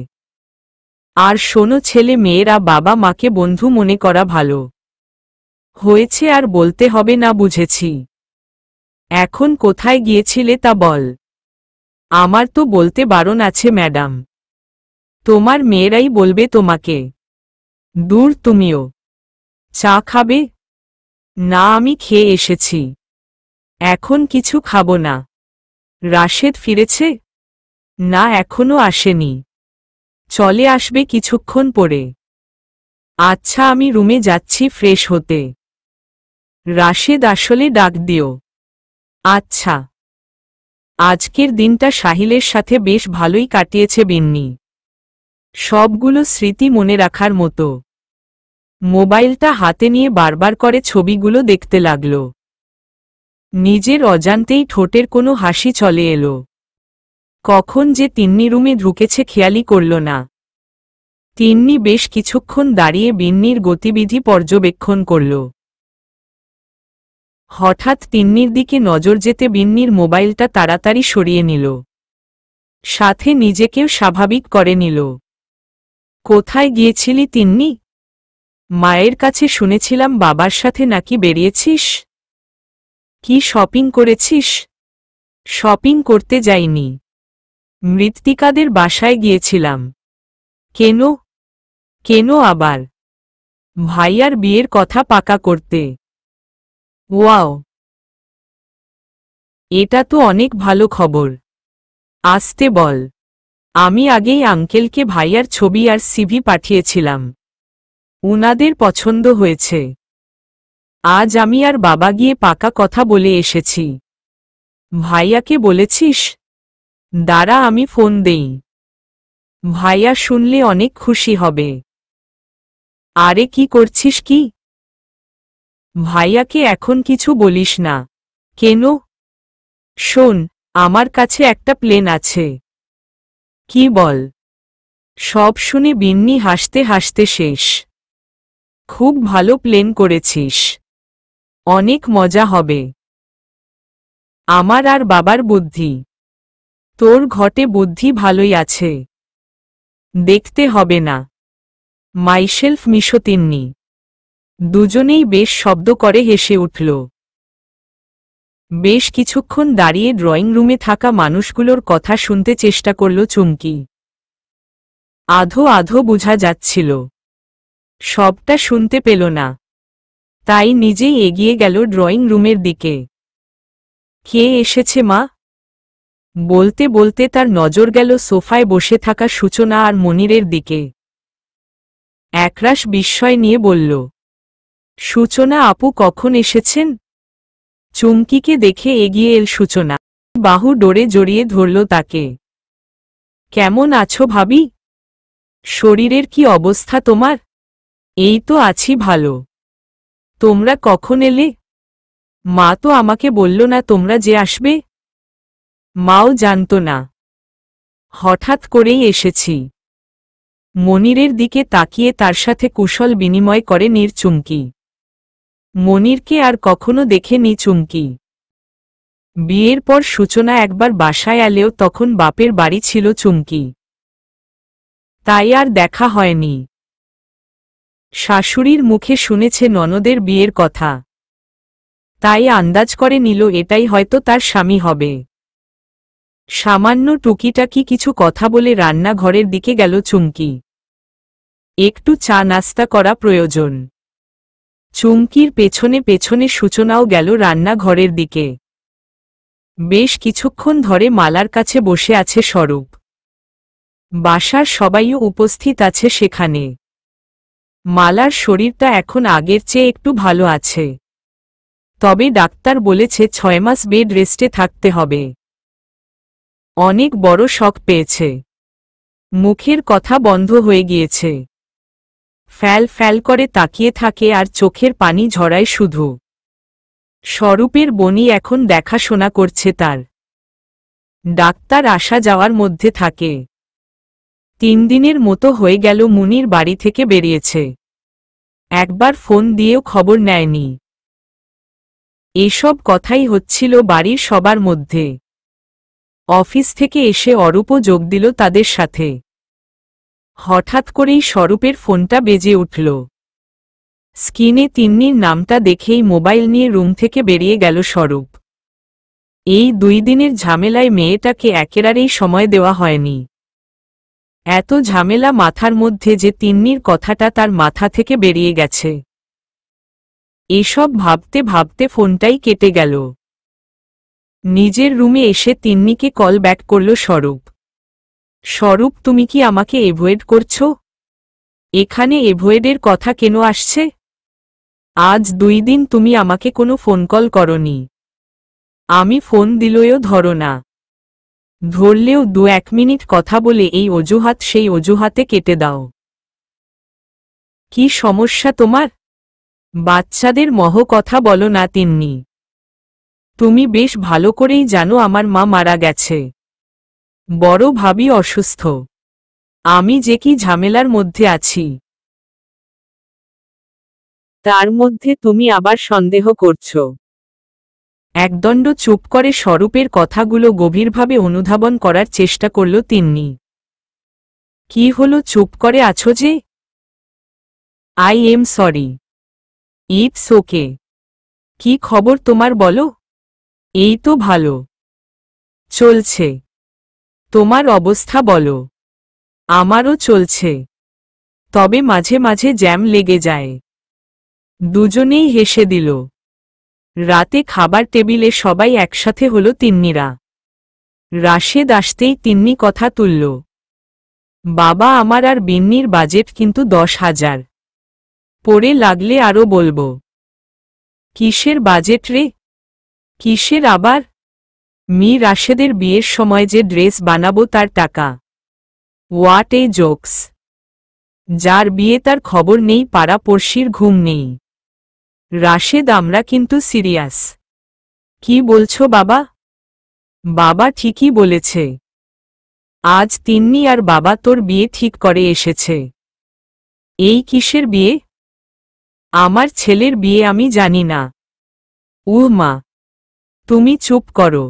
আর শোনো ছেলে মেয়েরা বাবা মাকে বন্ধু মনে করা ভালো। হয়েছে আর বলতে হবে না, বুঝেছি। এখন কোথায় গিয়েছিলে তা বল। আমার তো বলতে বারণ আছে ম্যাডাম। তোমার মেয়েরাই বলবে তোমাকে। দূর তুমিও। চা খাবে? না, আমি খেয়ে এসেছি। এখন কিছু খাবো না। রাশেদ ফিরেছে? না, এখনো আসেনি। চলে আসবে কিছুক্ষণ পরে। আচ্ছা, আমি রুমে যাচ্ছি ফ্রেশ হতে। রাশেদ আসলে ডাক দিও। আচ্ছা। আজকের দিনটা সাহিলের সাথে বেশ ভালোই কাটিয়েছে বিন্নি। সবগুলো স্মৃতি মনে রাখার মতো। মোবাইলটা হাতে নিয়ে বারবার করে ছবিগুলো দেখতে লাগল। নিজের অজান্তেই ঠোঁটের কোনো হাসি চলে এলো। কখন যে তিন্নি রুমে ঢুকেছে খেয়ালই করল না। তিন্নি বেশ কিছুক্ষণ দাঁড়িয়ে বিন্নির গতিবিধি পর্যবেক্ষণ করল। হঠাৎ তিন্নির দিকে নজর যেতে বিন্নির মোবাইলটা তাড়াতাড়ি সরিয়ে নিল। সাথে নিজেকেও স্বাভাবিক করে নিল। কোথায় গিয়েছিলি তিন্নি? মায়ের কাছে শুনেছিলাম বাবার সাথে নাকি বেরিয়েছিস। কি শপিং করেছিস? শপিং করতে যাইনি, মৃত্তিকাদের বাসায় গিয়েছিলাম। কেন? কেন আবার? ভাইয়ার বিয়ের কথা পাকা করতে। ওয়াও, এটা তো অনেক ভালো খবর। আসতে বল। আমি আগেই আঙ্কেলকে ভাইয়ার ছবি আর সিভি পাঠিয়েছিলাম। উনাদের পছন্দ হয়েছে। আজ আমি আর বাবা গিয়ে পাকা কথা বলে এসেছি। ভাইয়াকে বলেছিস? দাঁড়া, আমি ফোন দেই। ভাইয়া শুনলে অনেক খুশি হবে। আরে কি করছিস কি? ভাইয়াকে এখন কিছু বলিস না। কেন? শোন, আমার কাছে একটা প্লেন আছে। কি বল? সব শুনে বিন্নি হাসতে হাসতে শেষ। খুব ভালো প্লেন করেছিস। অনেক মজা হবে। আমার আর বাবার বুদ্ধি। তোর ঘটে বুদ্ধি ভালোই আছে। দেখতে হবে না। মাইশেলফ মিশো তিন্নি। দুজনেই বেশ শব্দ করে হেসে উঠল। বেশ কিছুক্ষণ দাঁড়িয়ে ড্রয়িং রুমে থাকা মানুষগুলোর কথা শুনতে চেষ্টা করল চুমকি। আধো আধো বোঝা যাচ্ছিল। সবটা শুনতে পেল না। তাই নিজেই এগিয়ে গেল ড্রয়িং রুমের দিকে। কে এসেছে মা? বলতে বলতে তার নজর গেল সোফায় বসে থাকা সূচনা আর মনিরের দিকে। একরাশ বিস্ময় নিয়ে বলল, সূচনা আপু কখন এসেছেন? চুমকিকে দেখে এগিয়ে এল সূচনা। বাহু ডোরে জড়িয়ে ধরল তাকে। কেমন আছো ভাবি? শরীরের কি অবস্থা তোমার? এই তো আছি ভালো। তোমরা কখন এলে? মা তো আমাকে বলল না তোমরা যে আসবে। মাও জানত না। হঠাৎ করেই এসেছি। মনিরের দিকে তাকিয়ে তার সাথে কুশল বিনিময় করে চুমকি। মনিরকে আর কখনো দেখেনি চুমকি। বিয়ের পর সূচনা একবার বাসায় এলেও তখন বাপের বাড়ি ছিল চুমকি। তাই আর দেখা হয়নি। শাশুড়ির মুখে শুনেছে ননদের বিয়ের কথা। তাই আন্দাজ করে নিল এটাই হয়তো তার স্বামী হবে। সামান্য টুকিটাকি কিছু কথা বলে রান্নাঘরের দিকে গেল চুমকি। একটু চা নাস্তা করা প্রয়োজন। চুমকির পেছনে পেছনে সূচনাও গেল রান্নাঘরের দিকে। বেশ কিছুক্ষণ ধরে মালার কাছে বসে আছে স্বরূপ। বাসার সবাইও উপস্থিত আছে সেখানে। মালার শরীরটা এখন আগের চেয়ে একটু ভালো আছে। তবে ডাক্তার বলেছে 6 মাস বেড রেস্টে থাকতে হবে। অনেক বড় শক পেয়েছে। মুখের কথা বন্ধ হয়ে গিয়েছে। ফ্যাল ফ্যাল করে তাকিয়ে থাকে আর চোখের পানি ঝরায় শুধু। স্বরূপের বনি এখন দেখাশোনা করছে তার। ডাক্তার আসা যাওয়ার মধ্যে থাকে। 3 দিনের মতো হয়ে গেল মুনির বাড়ি থেকে বেরিয়েছে। একবার ফোন দিয়েও খবর নেয়নি। এসব কথাই হচ্ছিল বাড়ির সবার মধ্যে। অফিস থেকে এসে অরূপও যোগ দিল তাদের সাথে। হঠাৎ করেই স্বরূপের ফোনটা বেজে উঠল। স্ক্রিনে তিন্নির নামটা দেখেই মোবাইল নিয়ে রুম থেকে বেরিয়ে গেল স্বরূপ। এই 2 দিনের ঝামেলায় মেয়েটাকে একেবারেই সময় দেওয়া হয়নি। এত ঝামেলা মাথার মধ্যে যে তিন্নির কথাটা তার মাথা থেকে বেরিয়ে গেছে। এসব ভাবতে ভাবতে ফোনটাই কেটে গেল। নিজের রুমে এসে তিন্নিকে কল ব্যাক করল স্বরূপ। স্বরূপ, তুমি কি আমাকে এভয়েড করছো? এখানে এভয়েডের কথা কেন আসছে? আজ 2 দিন তুমি আমাকে কোনো ফোন কল করনি। আমি ফোন দিলেও ধরো না। ধরলেও 2-1 মিনিট কথা বলে এই অজুহাত সেই অজুহাতে কেটে দাও। কি সমস্যা তোমার? বাচ্চাদের মহ কথা বলো না তিন্নি। তুমি বেশ ভালো করেই জানো আমার মা মারা গেছে। বড় ভাবি অসুস্থ। আমি যে কি ঝামেলার মধ্যে আছি। তার মধ্যে তুমি আবার সন্দেহ করছো। একদণ্ড চুপ করে স্বরূপের কথাগুলো গভীরভাবে অনুধাবন করার চেষ্টা করল তিন্নি। কি হলো, চুপ করে আছো যে? I am sorry. It's okay. কি খবর তোমার বলো? এই তো ভালো চলছে। তোমার অবস্থা বলো। আমারও চলছে, তবে মাঝে মাঝে জ্যাম লেগে যায়। দুজনেই হেসে দিল। রাতে খাবার টেবিলে সবাই একসাথে হলো তিন্নিরা। রাশেদ আসতেই তিন্নি কথা তুলল। বাবা, আমার আর বিন্নির বাজেট কিন্তু 10,000। পরে লাগলে আরও বলবো। কিসের বাজেট রে? কিসের আবার? রাশেদের বিয়ের সময় যে ড্রেস বানাবো তার টাকা। What a jokes. যার বিয়ে তার খবর নেই, পাড়া পড়শির ঘুম নেই। রাশেদ, আমরা কিন্তু সিরিয়াস। কি বলছো বাবা? বাবা ঠিকই বলেছে। আজ তিন্নি আর বাবা তোর বিয়ে ঠিক করে এসেছে। এই কিসের বিয়ে? আমার ছেলের বিয়ে আমি জানি না। মা, তুমি চুপ করো।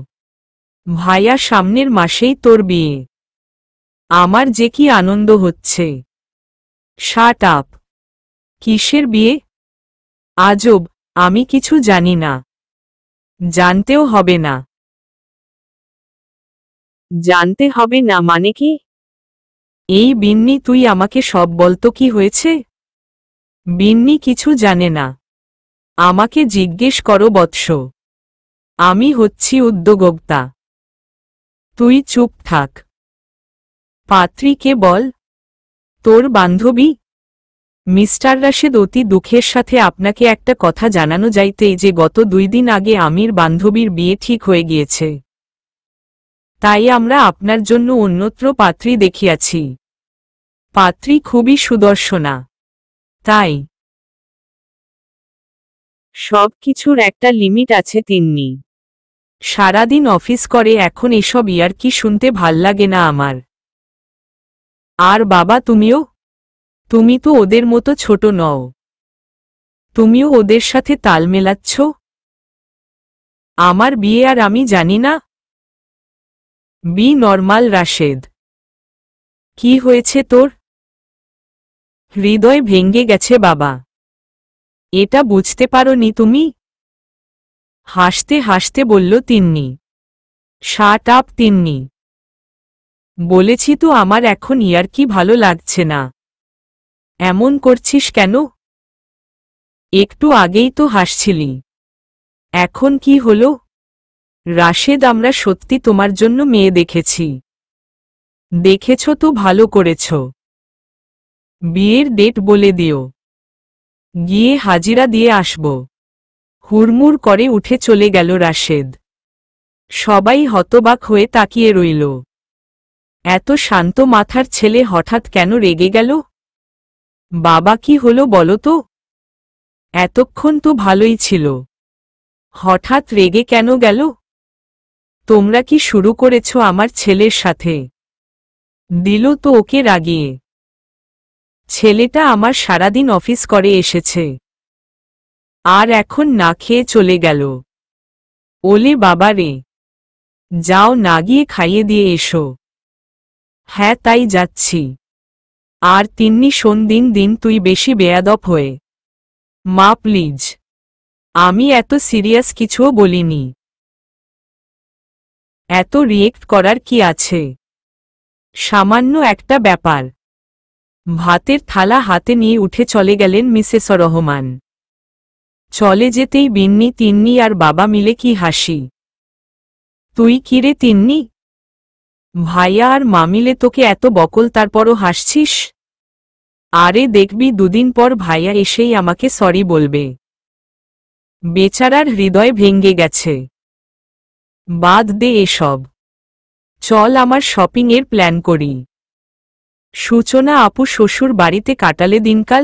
ভাইয়া, সামনের মাসেই তোর বিয়ে। আমার যে কি আনন্দ হচ্ছে। Shut up. কিসের বিয়ে? আজব, আমি কিছু জানি না। জানতেও হবে না। জানতে হবে না মানে কি? এই বিন্নি, তুই আমাকে সব বলতো কি হয়েছে। বিন্নি কিছু জানে না। আমাকে জিজ্ঞেস করো বৎস। আমি হচ্ছি উদ্যোক্তা। তুই চুপ থাক। পাত্রীকে বল। তোর বান্ধবী? মিস্টার রাশেদ, অতি দুঃখের সাথে আপনাকে একটা কথা জানানো যাইতেই যে গত 2 দিন আগে আমির বান্ধবীর বিয়ে ঠিক হয়ে গিয়েছে। তাই আমরা আপনার জন্য অন্যত্র পাত্রী দেখিয়াছি। পাত্রী খুবই সুদর্শনা। তাই সব কিছুর একটা লিমিট আছে তিন্নি। সারাদিন অফিস করে, এখন এসব ইয়ার্কি শুনতে ভাল লাগে না আমার। আর বাবা, তুমিও? তুমি তো ওদের মতো ছোট নও। তুমিও ওদের সাথে তাল মেলাচ্ছ। আমার বিয়ে আর আমি জানি না? Be normal Rashed. কি হয়েছে তোর? হৃদয় ভেঙে গেছে বাবা। এটা বুঝতে পারোনি তুমি? হাসতে হাসতে বলল তিন্নি। Shut up Tinni. বলেছি তো আমার এখন ইয়ার্কি ভালো লাগছে না। এমন করছিস কেন? একটু আগেই তো হাসছিলি। এখন কি হলো? রাশেদ, আমরা সত্যি তোমার জন্য মেয়ে দেখেছি। দেখেছ তো ভালো করেছ। বিয়ের ডেট বলে দিও। গিয়ে হাজিরা দিয়ে আসব। হুড়মুড় করে উঠে চলে গেল রাশেদ। সবাই হতবাক হয়ে তাকিয়ে রইল। এত শান্ত মাথার ছেলে হঠাৎ কেন রেগে গেল? বাবা, কি হলো বলো তো? এতক্ষণ তো ভালোই ছিল। হঠাৎ রেগে কেন গেল? তোমরা কি শুরু করেছ আমার ছেলের সাথে? দিল তো ওকে রাগিয়ে। ছেলেটা আমার সারাদিন অফিস করে এসেছে, আর এখন না খেয়ে চলে গেল। ওলে বাবা রে, যাও না গিয়ে খাইয়ে দিয়ে এসো। হ্যাঁ তাই যাচ্ছি। আর তিন্নি শোন, দিন দিন তুই বেশি বেয়াদব হয়ে। মা প্লিজ, আমি এত সিরিয়াস কিছুও বলিনি। এত রিয়েক্ট করার কি আছে? সামান্য একটা ব্যাপার। ভাতের থালা হাতে নিয়ে উঠে চলে গেলেন মিসেস রহমান। চলে যেতেই বিন্নি, তিন্নি আর বাবা মিলে কি হাসি। তুই কিরে তিন্নি, ভাইয়া আর মা মিলে তোকে এত বকল, তারপরও হাসছিস? আরে দেখবি দুদিন পর ভাইয়া এসেই আমাকে সরি বলবে। বেচারার হৃদয় ভেঙে গেছে। বাদ দে এসব, চল আমার শপিং এর প্ল্যান করি। সূচনা আপু শ্বশুর বাড়িতে কাটালে দিনকাল।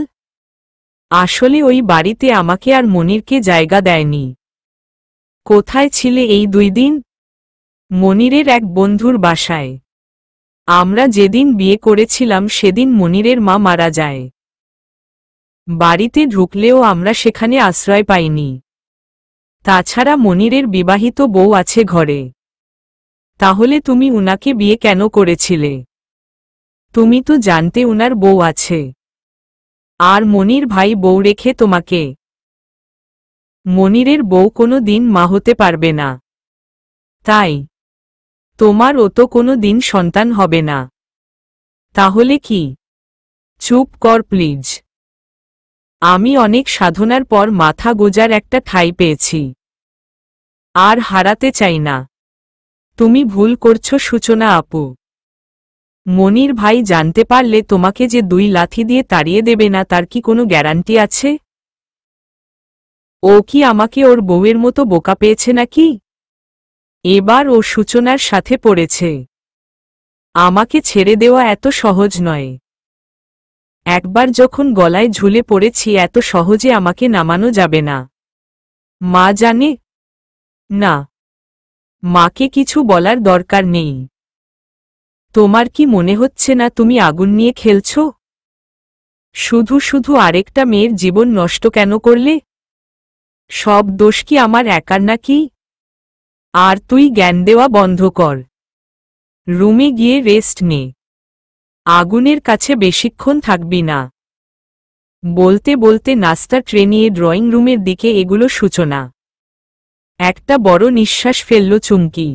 আসলে ওই বাড়িতে আমাকে আর মনিরকে জায়গা দেয়নি। কোথায় ছিলে এই 2 দিন? মনিরের এক বন্ধুর বাসায়। আমরা যেদিন বিয়ে করেছিলাম সেদিন মনিরের মা মারা যায়। বাড়িতে ঢুকলেও আমরা সেখানে আশ্রয় পাইনি। তাছাড়া মনিরের বিবাহিত বউ আছে ঘরে। তাহলে তুমি উনাকে বিয়ে কেন করেছিলে? তুমি তো জানতে উনার বউ আছে। আর মনির ভাই বউ রেখে তোমাকে? মনিরের বউ কোনো দিন মা হতে পারবে না, তাই তোমার ও তো কোনো দিন সন্তান হবে না। তাহলে কি? চুপ কর প্লিজ। আমি অনেক সাধনার পর মাথা গোজার একটা ঠাঁই পেয়েছি, আর হারাতে চাই না। তুমি ভুল করছো সূচনা আপু। মনির ভাই জানতে পারলে তোমাকে যে 2 লাথি দিয়ে তাড়িয়ে দেবে না, তার কি কোনো গ্যারান্টি আছে? ও কি আমাকে ওর বউয়ের মতো বোকা পেয়েছে নাকি? এবার ও সূচনার সাথে পড়েছে। আমাকে ছেড়ে দেওয়া এত সহজ নয়। একবার যখন গলায় ঝুলে পড়েছি, এত সহজে আমাকে নামানো যাবে না। মা জানে না। মাকে কিছু বলার দরকার নেই। তোমার কি মনে হচ্ছে না তুমি আগুন নিয়ে খেলছ? শুধু শুধু আরেকটা মেয়ের জীবন নষ্ট কেন করলে? সব দোষ কি আমার একার নাকি? আর তুই জ্ঞান দেওয়া বন্ধ কর, রুমে গিয়ে রেস্ট নে। আগুনের কাছে বেশিক্ষণ থাকবি না। বলতে বলতে নাস্তা ট্রে নিয়ে ড্রয়িং রুমের দিকে এগুলো সূচনা। একটা বড় নিঃশ্বাস ফেলল চুমকি।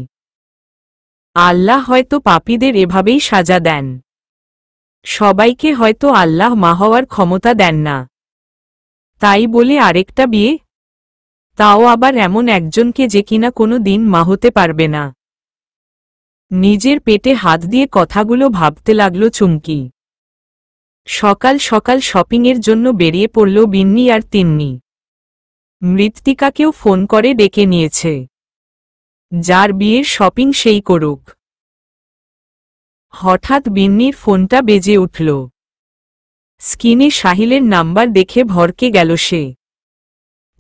আল্লাহ হয়তো পাপীদের এভাবেই সাজা দেন। সবাইকে হয়তো আল্লাহ মা হওয়ার ক্ষমতা দেন না। তাই বলে আরেকটা বিয়ে, তাও আবার এমন একজনকে যে কিনা কোনো দিন মা হতে পারবে না। নিজের পেটে হাত দিয়ে কথাগুলো ভাবতে লাগল চুমকি। সকাল সকাল শপিংয়ের জন্য বেরিয়ে পড়ল বিন্নি আর তিন্নি। মৃত্তিকাকেও ফোন করে ডেকে নিয়েছে। যার বিয়ের শপিং সেই করুক। হঠাৎ বিন্নির ফোনটা বেজে উঠল। স্ক্রিনে সাহিলের নাম্বার দেখে ভরকে গেল সে।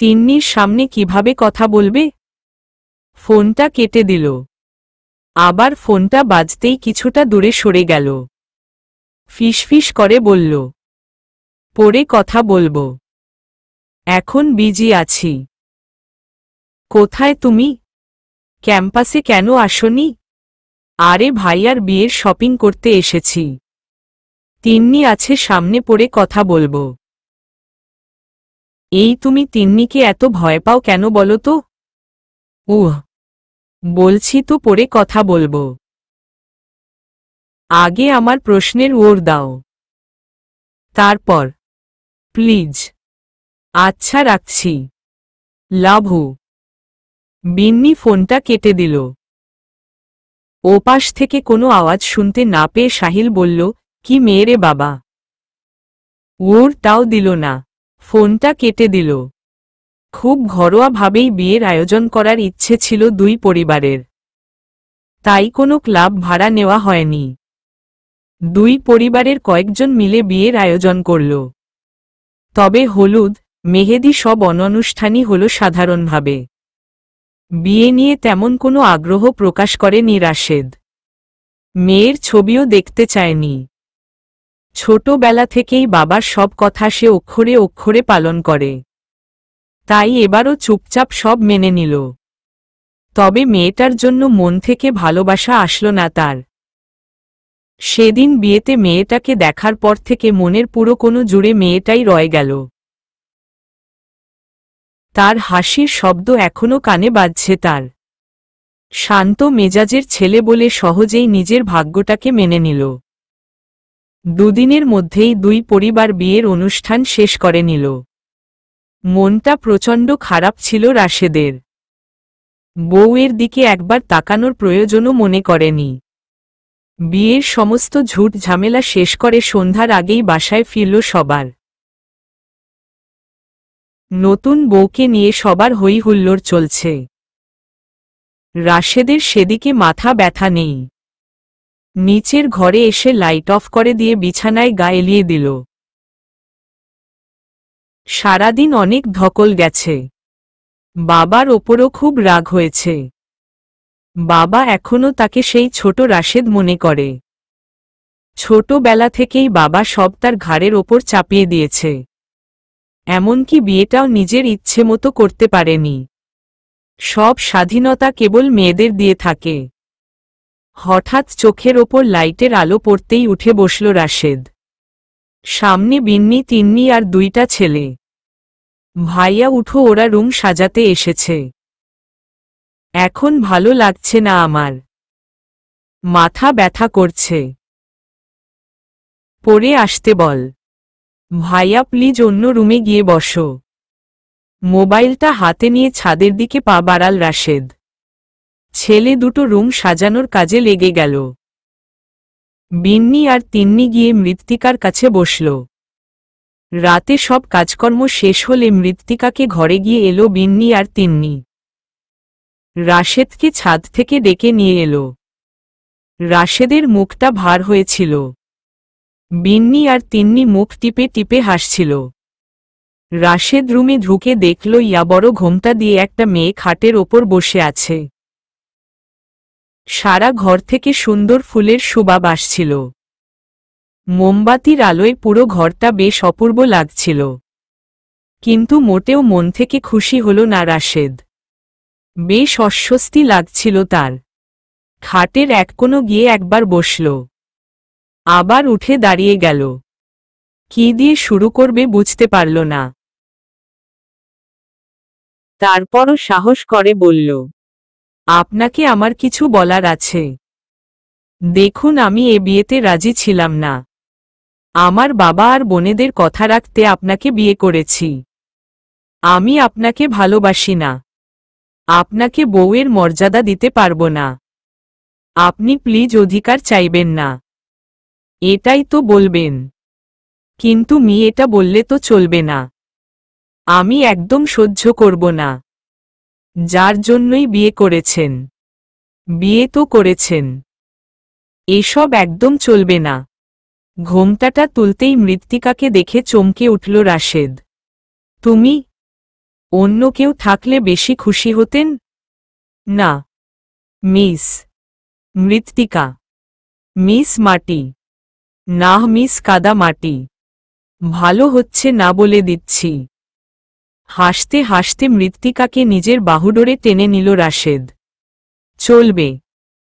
তিন্নির সামনে কিভাবে কথা বলবে? ফোনটা কেটে দিল। আবার ফোনটা বাজতেই কিছুটা দূরে সরে গেল। ফিসফিস করে বলল, পরে কথা বলবো, এখন বিজি আছি। কোথায় তুমি? ক্যাম্পাসে কেন আসনি? আরে ভাইয়ার বিয়ের শপিং করতে এসেছি। তিন্নি আছে সামনে, পড়ে কথা বলবো। এই তুমি তিন্নিকে এত ভয় পাও কেন বলো তো? বলছি তো পরে কথা বলবো। আগে আমার প্রশ্নের উত্তর দাও, তারপর। প্লিজ। আচ্ছা রাখছি, লাভু। বিন্নি ফোনটা কেটে দিল। ওপাশ থেকে কোনো আওয়াজ শুনতে না পেয়ে সাহিল বলল, কি মেয়েরে বাবা? উড়টাও দিল না, ফোনটা কেটে দিল। খুব ঘরোয়াভাবেই বিয়ের আয়োজন করার ইচ্ছে ছিল 2 পরিবারের। তাই কোনো ক্লাব ভাড়া নেওয়া হয়নি। 2 পরিবারের কয়েকজন মিলে বিয়ের আয়োজন করল। তবে হলুদ, মেহেদি সব অনানুষ্ঠানিক হল সাধারণভাবে। বিয়ে নিয়ে তেমন কোনো আগ্রহ প্রকাশ করেনি রাশেদ। মেয়ের ছবিও দেখতে চায়নি। ছোটবেলা থেকেই বাবার সব কথা সে অক্ষরে অক্ষরে পালন করে, তাই এবারও চুপচাপ সব মেনে নিল। তবে মেয়েটার জন্য মন থেকে ভালোবাসা আসলো না তার। সেদিন বিয়েতে মেয়েটাকে দেখার পর থেকে মনের পুরো কোনো জুড়ে মেয়েটাই রয়ে গেল। তার হাসির শব্দ এখনো কানে বাজছে তার। শান্ত মেজাজের ছেলে বলে সহজেই নিজের ভাগ্যটাকে মেনে নিল। দুদিনের মধ্যেই দুই পরিবার বিয়ের অনুষ্ঠান শেষ করে নিল। মনটা প্রচণ্ড খারাপ ছিল রাশেদের। বউয়ের দিকে একবার তাকানোর প্রয়োজনও মনে করেনি। বিয়ের সমস্ত ঝুট ঝামেলা শেষ করে সন্ধ্যার আগেই বাসায় ফিরল সবার। নতুন বউকে নিয়ে সবার হই হুল্লোড় চলছে। রাশেদের সেদিকে মাথা ব্যথা নেই। নিচের ঘরে এসে লাইট অফ করে দিয়ে বিছানায় গা এলিয়ে দিল। সারাদিন অনেক ধকল গেছে। বাবার ওপরও খুব রাগ হয়েছে। বাবা এখনো তাকে সেই ছোট রাশেদ মনে করে। ছোটবেলা থেকেই বাবা সব তার ঘাড়ের ওপর চাপিয়ে দিয়েছে। এমনকি বিয়েটাও নিজের ইচ্ছে মতো করতে পারেনি। সব স্বাধীনতা কেবল মেয়েদের দিয়ে থাকে। হঠাৎ চোখের ওপর লাইটের আলো পড়তেই উঠে বসল রাশেদ। সামনে বিন্নি, তিন্নি আর দুইটা ছেলে। ভাইয়া উঠো, ওরা রুম সাজাতে এসেছে। এখন ভালো লাগছে না আমার, মাথা ব্যথা করছে। পরে আসতে বল। ভাইয়া প্লিজ অন্য রুমে গিয়ে বসো। মোবাইলটা হাতে নিয়ে ছাদের দিকে পা বাড়াল রাশেদ। ছেলে দুটো রুম সাজানোর কাজে লেগে গেল। বিন্নি আর তিন্নি গিয়ে মৃত্তিকার কাছে বসল। রাতে সব কাজকর্ম শেষ হলে মৃত্তিকাকে ঘরে গিয়ে এলো বিন্নি আর তিন্নি। রাশেদকে ছাদ থেকে ডেকে নিয়ে এলো। রাশেদের মুখটা ভার হয়েছিল। বিন্নি আর তিন্নি মুখ টিপে টিপে হাসছিল। রাশেদ রুমে ঢুকে দেখল বড় ঘোমটা দিয়ে একটা মেয়ে খাটের ওপর বসে আছে। সারা ঘর থেকে সুন্দর ফুলের সুবাব আসছিল। মোমবাতির আলোয় পুরো ঘরটা বেশ অপূর্ব লাগছিল। কিন্তু মোটেও মন থেকে খুশি হল না রাশেদ। বেশ অস্বস্তি লাগছিল তার। খাটের এক কোণে গিয়ে একবার বসল, আবার উঠে দাঁড়িয়ে গেল। কি দিয়ে শুরু করবে বুঝতে পারল না। তারপরও সাহস করে বলল, আপনাকে আমার কিছু বলার আছে। দেখুন, আমি এ বিয়েতে রাজি ছিলাম না। আমার বাবা আর বোনেদের কথা রাখতে আপনাকে বিয়ে করেছি। আমি আপনাকে ভালোবাসি না। আপনাকে বউয়ের মর্যাদা দিতে পারবো না। আপনি প্লিজ অধিকার চাইবেন না, এটাই তো বলবেন। কিন্তু এটা বললে তো চলবে না। আমি একদম সহ্য করব না। যার জন্যই বিয়ে করেছেন, বিয়ে তো করেছেন, এসব একদম চলবে না। ঘোমটাটা তুলতেই মৃত্তিকাকে দেখে চমকে উঠল রাশেদ। তুমি? অন্য কেউ থাকলে বেশি খুশি হতেন? না, মিস মৃত্তিকা। মিস মাটি না, মিস কাদা মাটি। ভালো হচ্ছে না বলে দিচ্ছি। হাসতে হাসতে মৃত্তিকাকে নিজের বাহুডোরে টেনে নিল রাশেদ। চলবে।